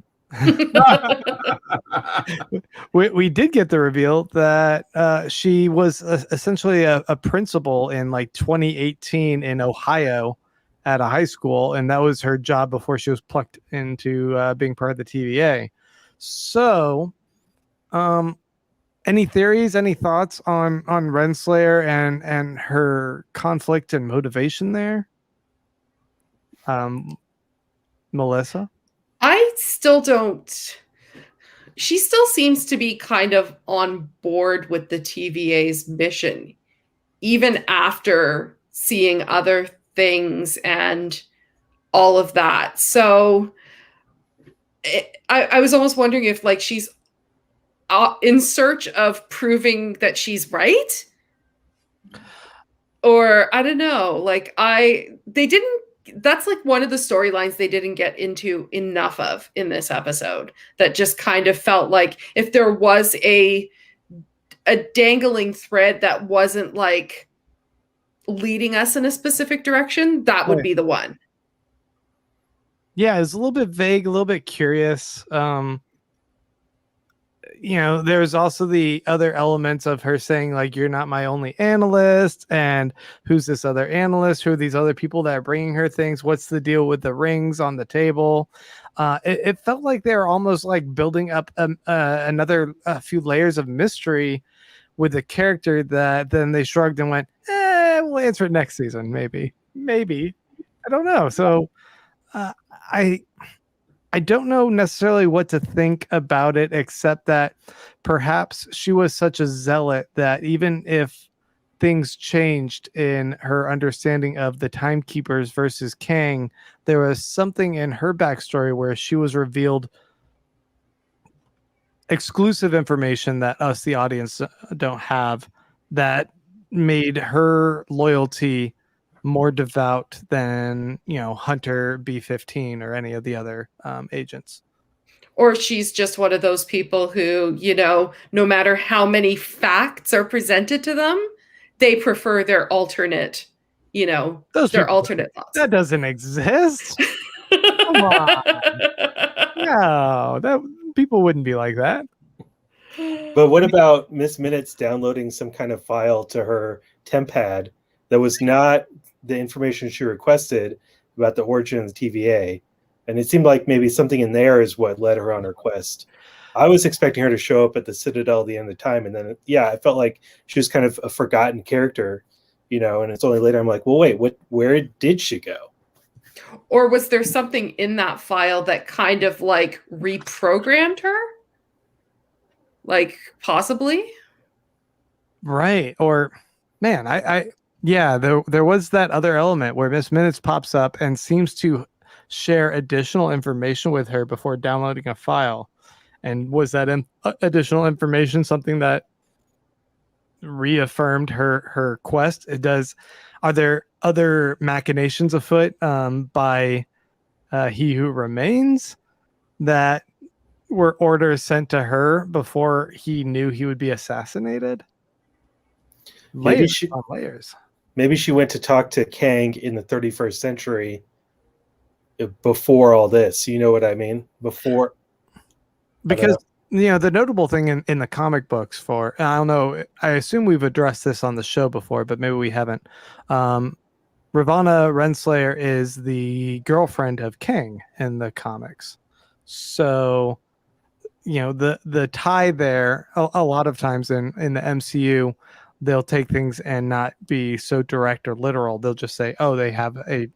We did get the reveal that she was essentially a principal in like 2018 in Ohio at a high school, and that was her job before she was plucked into being part of the TVA. So, any theories, any thoughts on Renslayer and her conflict and motivation there? Melissa? I still don't. She still seems to be kind of on board with the TVA's mission, even after seeing other things and all of that. So I was almost wondering if like she's in search of proving that she's right, or I don't know. Like they didn't. That's like one of the storylines they didn't get into enough of in this episode. That just kind of felt like if there was a dangling thread that wasn't like leading us in a specific direction, that would be the one. Yeah, it's a little bit vague, a little bit curious. There's also the other elements of her saying like, you're not my only analyst, and who's this other analyst, who are these other people that are bringing her things, what's the deal with the rings on the table. It felt like they were almost like building up another few layers of mystery with a character that then they shrugged and went, we'll answer it next season, maybe I don't know. So I don't know necessarily what to think about it, except that perhaps she was such a zealot that even if things changed in her understanding of the timekeepers versus Kang, there was something in her backstory where she was revealed exclusive information that us, the audience, don't have, that made her loyalty more devout than Hunter B-15 or any of the other agents. Or she's just one of those people who, no matter how many facts are presented to them, they prefer their alternate, alternate thoughts. That doesn't exist. Come on. No, people wouldn't be like that. But what about Miss Minutes downloading some kind of file to her tempad that was not the information she requested about the origin of the TVA? And it seemed like maybe something in there is what led her on her quest. I was expecting her to show up at the Citadel at the end of the time, and then I felt like she was kind of a forgotten character, and it's only later I'm like, well, wait, where did she go? Or was there something in that file that kind of like reprogrammed her? Like possibly? Right. Or man, there was that other element where Miss Minutes pops up and seems to share additional information with her before downloading a file. And was that additional information something that reaffirmed her quest? Are there other machinations afoot by He Who Remains that were orders sent to her before he knew he would be assassinated? Layers on layers. Maybe she went to talk to Kang in the 31st century before all this. You know what I mean? Before. Because, the notable thing in the comic books I don't know, I assume we've addressed this on the show before, but maybe we haven't. Ravonna Renslayer is the girlfriend of Kang in the comics. So, the tie there, a lot of times in the MCU, they'll take things and not be so direct or literal. They'll just say, oh, they have a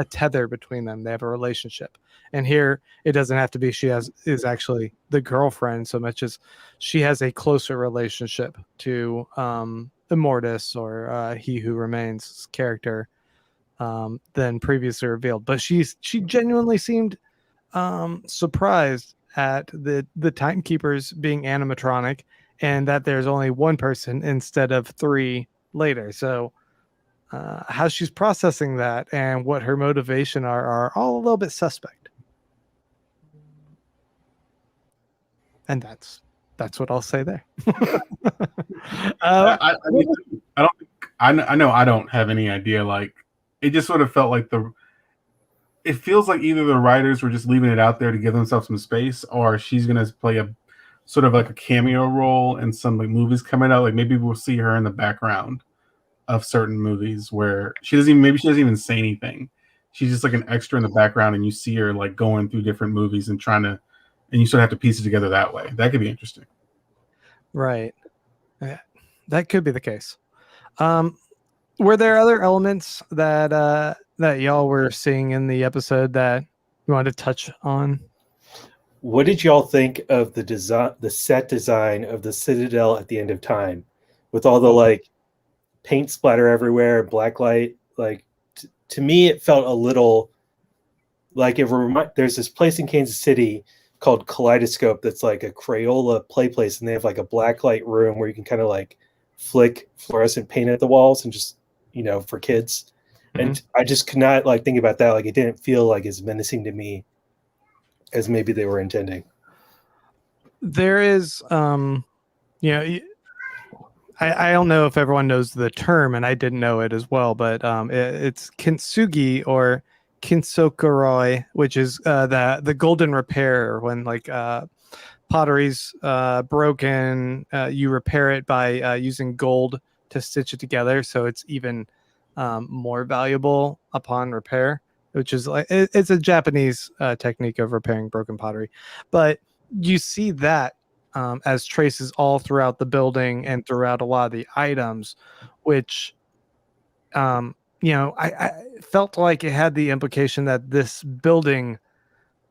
tether between them. They have a relationship. And here it doesn't have to be is actually the girlfriend so much as she has a closer relationship to Immortus or He Who Remains character than previously revealed. But she genuinely seemed surprised at the timekeepers being animatronic and that there's only one person instead of 3 later. So how she's processing that and what her motivation are all a little bit suspect. And that's what I'll say there. I mean, I don't. I know I don't have any idea. Like, it just sort of felt like it feels like either the writers were just leaving it out there to give themselves some space, or she's gonna play a sort of like a cameo role in some like movies coming out. Like maybe we'll see her in the background of certain movies where she doesn't even say anything. She's just like an extra in the background, and you see her like going through different movies and and you sort of have to piece it together that way. That could be interesting. Right. Yeah, that could be the case. Were there other elements that y'all were seeing in the episode that you wanted to touch on? What did y'all think of the set design of the Citadel at the end of time, with all the like paint splatter everywhere, black light? Like to me, it felt a little like there's this place in Kansas City called Kaleidoscope that's like a Crayola play place, and they have like a black light room where you can kind of like flick fluorescent paint at the walls and just, for kids. Mm-hmm. And I just could not like think about that. Like it didn't feel like as menacing to me as maybe they were intending. There is, I don't know if everyone knows the term, and I didn't know it as well, but it's kintsugi or kintsukuroi, which is the golden repair. When like pottery's broken, you repair it by using gold to stitch it together, so it's even more valuable upon repair. Which is like it's a Japanese technique of repairing broken pottery, but you see that as traces all throughout the building and throughout a lot of the items, which I felt like it had the implication that this building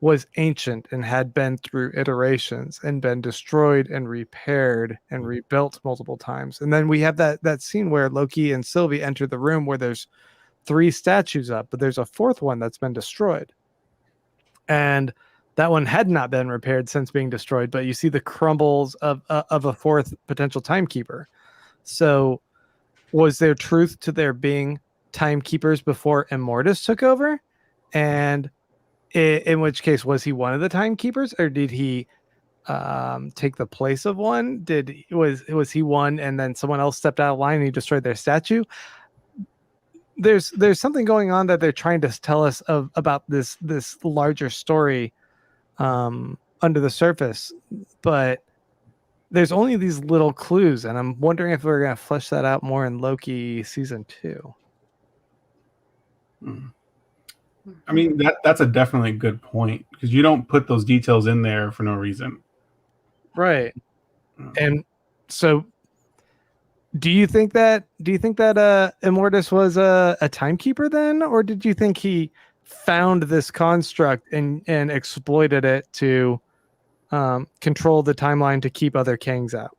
was ancient and had been through iterations and been destroyed and repaired and rebuilt multiple times. And then we have that scene where Loki and Sylvie enter the room where there's 3 statues up, but there's a 4th one that's been destroyed. And that one had not been repaired since being destroyed, but you see the crumbles of a 4th potential timekeeper. So was there truth to there being timekeepers before Immortus took over? And in which case, was he one of the timekeepers, or did he take the place of one? Was he one and then someone else stepped out of line and he destroyed their statue? There's something going on that they're trying to tell us about this larger story under the surface, but there's only these little clues, and I'm wondering if we're going to flesh that out more in Loki season 2. I mean, that's a definitely good point, because you don't put those details in there for no reason. Right. And so do you think that Immortus was a timekeeper then, or did you think he found this construct and exploited it to control the timeline to keep other Kangs out?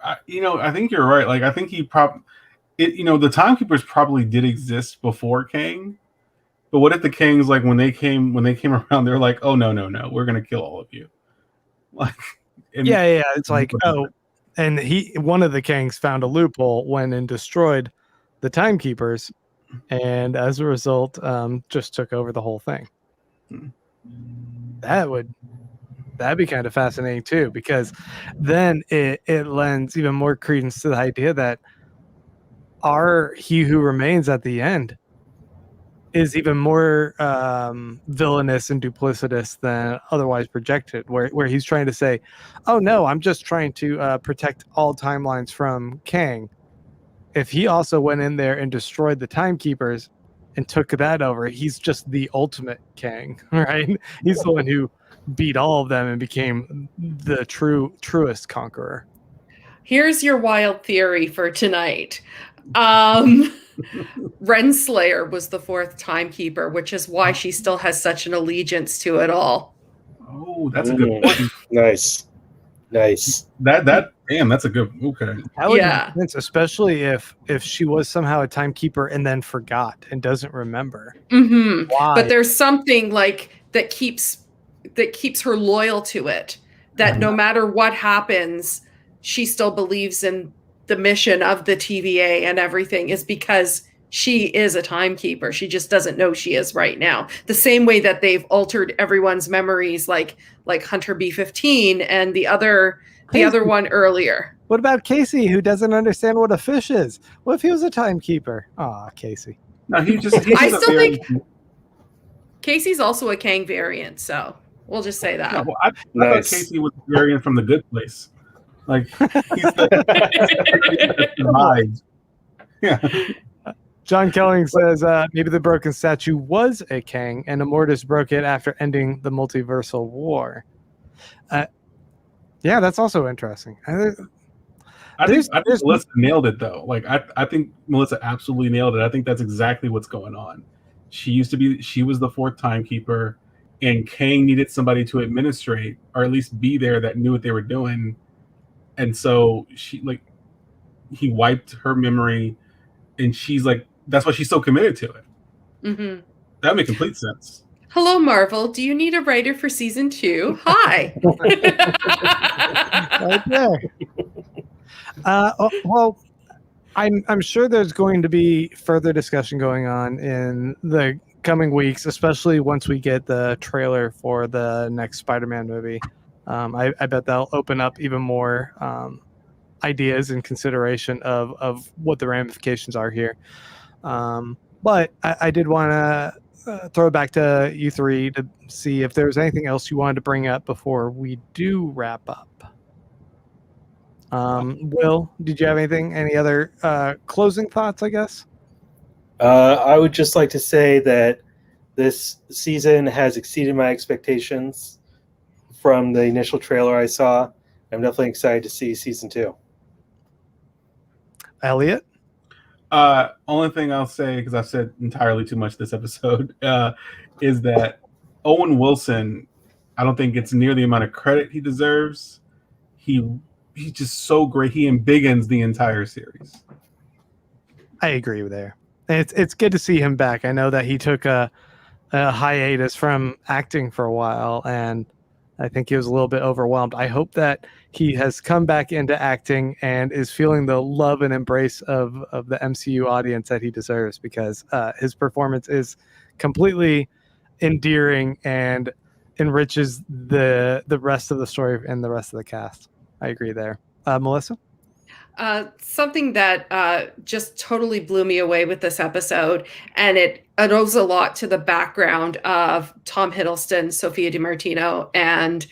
I think you're right. Like I think the timekeepers probably did exist before Kang. But what if the Kangs, like when they came around, they're like, "Oh no, we're gonna kill all of you." Like, yeah, it's like, oh. And one of the Kangs found a loophole, went and destroyed the timekeepers, and as a result, just took over the whole thing. That'd be kind of fascinating too, because then it lends even more credence to the idea that He Who Remains at the end is even more villainous and duplicitous than otherwise projected, where he's trying to say, oh no, I'm just trying to protect all timelines from Kang. If he also went in there and destroyed the timekeepers and took that over, he's just the ultimate Kang, right? He's the one who beat all of them and became the truest conqueror. Here's your wild theory for tonight. Renslayer was the 4th timekeeper, which is why she still has such an allegiance to it all. Oh, that's a good point. Nice. That's a good. Okay. That would make sense, especially if she was somehow a timekeeper and then forgot and doesn't remember. Mm-hmm. Why? But there's something like that keeps her loyal to it. That no matter what happens, she still believes in the mission of the TVA and everything is because she is a timekeeper. She just doesn't know she is right now. The same way that they've altered everyone's memories, like Hunter B-15 and the other one earlier. What about Casey, who doesn't understand what a fish is? What if he was a timekeeper? Aw, Casey. No, he's I still think Casey's also a Kang variant, so we'll just say that. No, well, I thought Casey was a variant from The Good Place. Like he's the yeah. John Kelling says maybe the broken statue was a Kang, and Immortus broke it after ending the multiversal war. Yeah, that's also interesting. I think Melissa nailed it though. Like I think Melissa absolutely nailed it. I think that's exactly what's going on. She was the fourth timekeeper, and Kang needed somebody to administrate or at least be there that knew what they were doing. And so he wiped her memory, and she's like, that's why she's so committed to it. Mm-hmm. That makes complete sense. Hello, Marvel. Do you need a writer for season 2? Hi. Right there. Well, I'm sure there's going to be further discussion going on in the coming weeks, especially once we get the trailer for the next Spider-Man movie. I bet that'll open up even more ideas and consideration of what the ramifications are here. But I did want to throw it back to you three to see if there's anything else you wanted to bring up before we do wrap up. Will, did you have anything? Any other closing thoughts, I guess? I would just like to say that this season has exceeded my expectations from the initial trailer I saw. I'm definitely excited to see season 2. Elliot? Only thing I'll say, because I've said entirely too much this episode, is that Owen Wilson, I don't think gets near the amount of credit he deserves. He's just so great. He embiggens the entire series. I agree with there. It's good to see him back. I know that he took a hiatus from acting for a while, and I think he was a little bit overwhelmed. I hope that he has come back into acting and is feeling the love and embrace of the MCU audience that he deserves, because his performance is completely endearing and enriches the rest of the story and the rest of the cast. I agree there. Melissa? Something that just totally blew me away with this episode, and it owes a lot to the background of Tom Hiddleston, Sophia DiMartino, and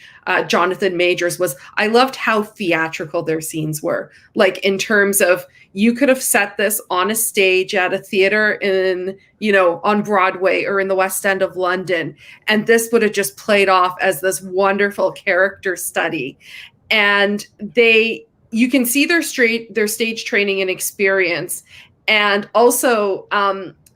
Jonathan Majors, was I loved how theatrical their scenes were. Like, in terms of, you could have set this on a stage at a theater in, on Broadway or in the West End of London, and this would have just played off as this wonderful character study. And you can see their stage training and experience. And also,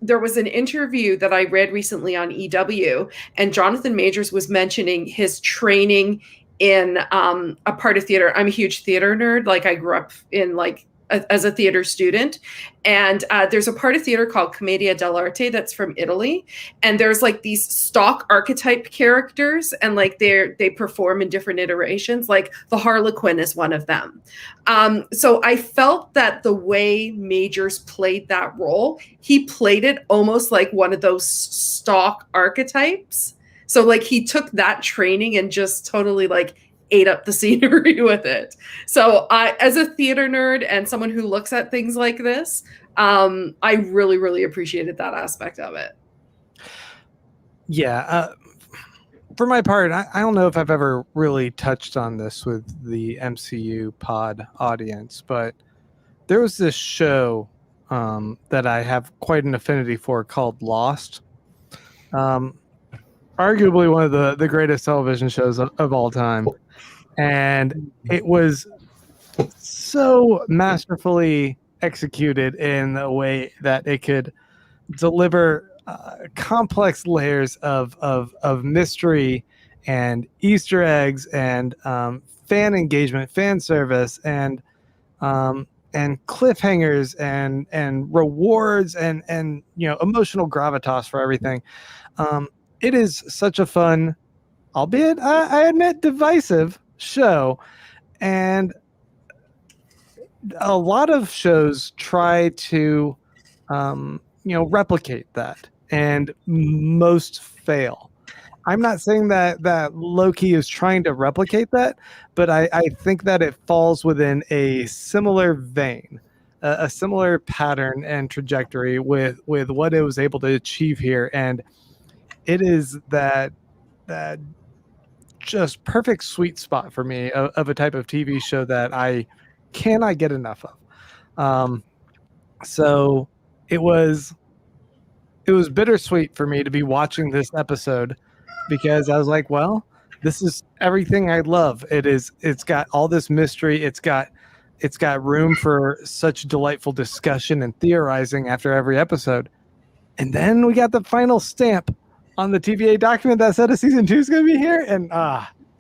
there was an interview that I read recently on EW, and Jonathan Majors was mentioning his training in a part of theater. I'm a huge theater nerd. Like, I grew up in as a theater student, and there's a part of theater called Commedia dell'arte that's from Italy, and there's these stock archetype characters, and they perform in different iterations. Like, the Harlequin is one of them. So I felt that the way Majors played that role, he played it almost like one of those stock archetypes. So he took that training and just totally ate up the scenery with it. So as a theater nerd and someone who looks at things like this, I really, really appreciated that aspect of it. Yeah. For my part, I don't know if I've ever really touched on this with the MCU Pod audience, but there was this show that I have quite an affinity for called Lost. Arguably one of the greatest television shows of all time. And it was so masterfully executed in a way that it could deliver complex layers of mystery and Easter eggs and fan engagement, fan service, and cliffhangers and rewards and emotional gravitas for everything. It is such a fun, albeit I admit divisive, show, and a lot of shows try to, replicate that, and most fail. I'm not saying that Loki is trying to replicate that, but I think that it falls within a similar vein, a similar pattern and trajectory with what it was able to achieve here, and it is that just perfect sweet spot for me of a type of TV show that I cannot get enough of. So it was bittersweet for me to be watching this episode, because I was like, well, this is everything I love. It's got all this mystery. It's got room for such delightful discussion and theorizing after every episode. And then we got the final stamp on the TVA document that said a season 2 is going to be here. And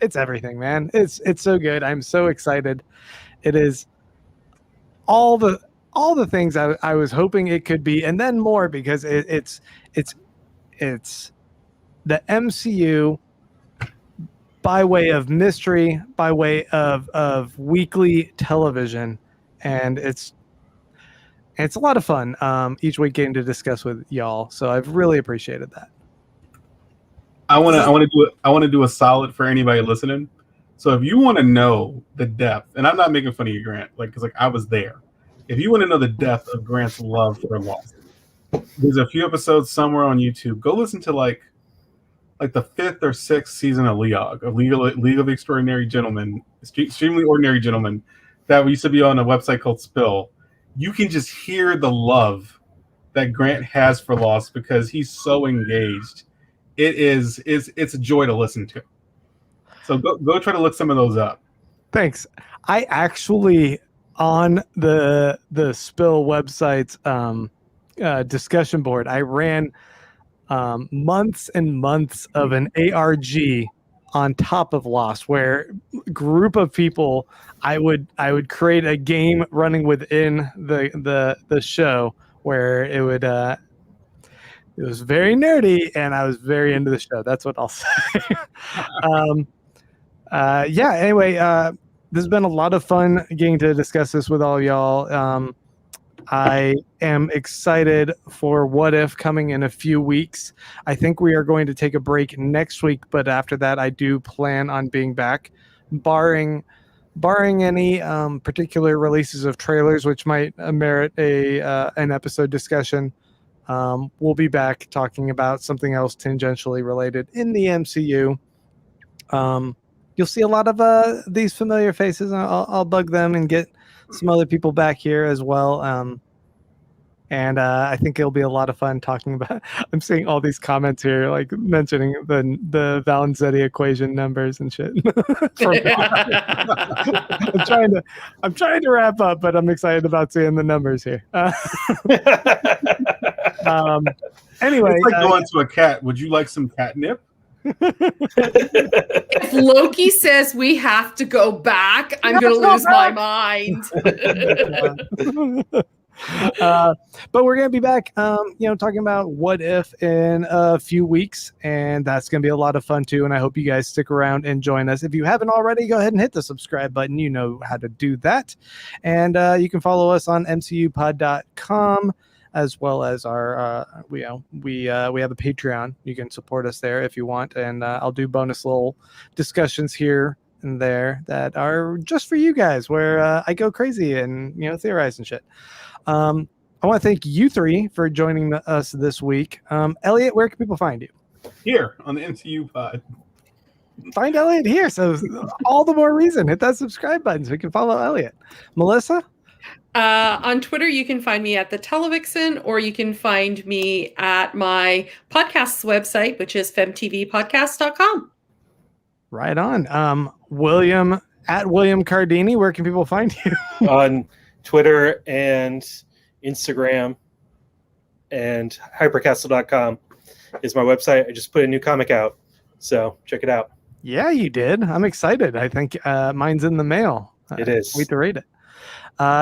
it's everything, man. It's so good. I'm so excited. It is all the things I was hoping it could be, and then more, because it's the MCU by way of mystery, by way of weekly television, and it's a lot of fun each week getting to discuss with y'all. So I've really appreciated that. I want to do a solid for anybody listening. So if you want to know the depth, and I'm not making fun of you, Grant, because I was there. If you want to know the depth of Grant's love for Lost, there's a few episodes somewhere on YouTube. Go listen to like the 5th or 6th season of League of Extraordinary Gentlemen, Extremely Ordinary Gentlemen, that used to be on a website called Spill. You can just hear the love that Grant has for Lost because he's so engaged. It's a joy to listen to. So go try to look some of those up. Thanks. I actually, on the Spill website's discussion board, I ran months and months of an ARG on top of Lost, where a group of people, I would create a game running within the show where it would it was very nerdy, and I was very into the show. That's what I'll say. Anyway, this has been a lot of fun getting to discuss this with all y'all. I am excited for What If coming in a few weeks. I think we are going to take a break next week, but after that, I do plan on being back, barring any particular releases of trailers, which might merit an episode discussion. We'll be back talking about something else tangentially related in the MCU. You'll see a lot of these familiar faces. I'll bug them and get some other people back here as well. And I think it'll be a lot of fun talking about. I'm seeing all these comments here, like mentioning the Valenzetti equation numbers and shit. I'm trying to wrap up, but I'm excited about seeing the numbers here. Anyway, it's like going to a cat. Would you like some catnip? If Loki says we have to go back, I'm going to lose my mind. But we're going to be back, talking about What If in a few weeks, and that's going to be a lot of fun too. And I hope you guys stick around and join us. If you haven't already, go ahead and hit the subscribe button. You know how to do that. And you can follow us on mcupod.com. as well as our we have a Patreon. You can support us there if you want, and I'll do bonus little discussions here and there that are just for you guys, where I go crazy and theorize and shit. I want to thank you three for joining us this week. Elliot, where can people find you? Here on the MCU Pod. Find Elliot here, so all the more reason hit that subscribe button so we can follow Elliot. Melissa? On Twitter, you can find me at the Televixen, or you can find me at my podcast's website, which is femtvpodcast.com. Right on. William, at William Cardini, where can people find you? On Twitter and Instagram, and hypercastle.com is my website. I just put a new comic out, so check it out. Yeah, you did. I'm excited. I think mine's in the mail. It is. Wait to read it.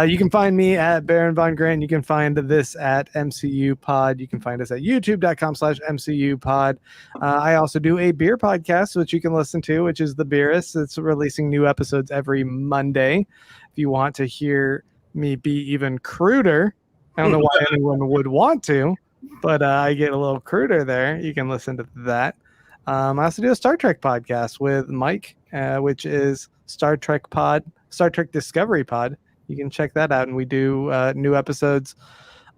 You can find me at Baron Von Grant. You can find this at MCU Pod. You can find us at youtube.com/MCU Pod. I also do a beer podcast, which you can listen to, which is The Beerist. It's releasing new episodes every Monday. If you want to hear me be even cruder. I don't know why anyone would want to, but I get a little cruder there. You can listen to that. I also do a Star Trek podcast with Mike, which is Star Trek Discovery Pod. You can check that out, and we do new episodes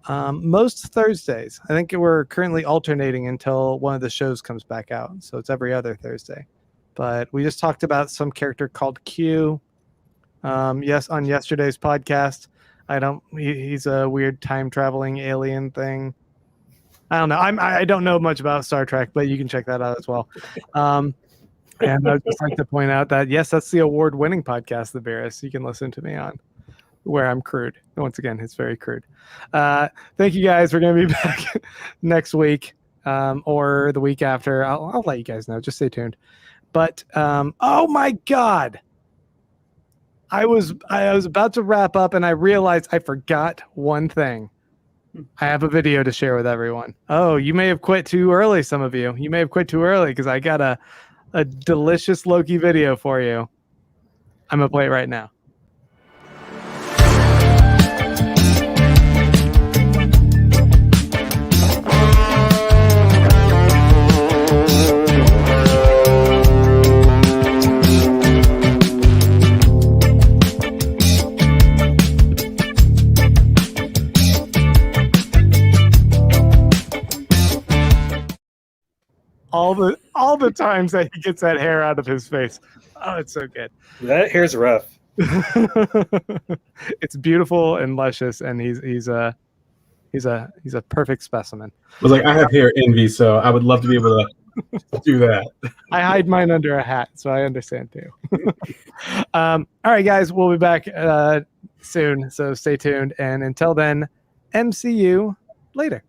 most Thursdays. I think we're currently alternating until one of the shows comes back out, so it's every other Thursday. But we just talked about some character called Q. Yes, on yesterday's podcast. He's a weird time traveling alien thing. I don't know. I don't know much about Star Trek, but you can check that out as well. And I'd just like to point out that yes, that's the award-winning podcast, The Beerus. You can listen to me on where I'm crude. Once again, it's very crude. Thank you guys. We're going to be back next week or the week after. I'll let you guys know. Just stay tuned. But oh my God. I was about to wrap up and I realized I forgot one thing. I have a video to share with everyone. Oh, you may have quit too early, some of you. You may have quit too early because I got a delicious Loki video for you. I'm going to play it right now. All the times that he gets that hair out of his face. Oh, it's so good. That hair's rough. It's beautiful and luscious, and he's a perfect specimen. I was like, I have hair envy, so I would love to be able to do that. I hide mine under a hat, so I understand too. All right, guys, we'll be back soon, so stay tuned. And until then, MCU later.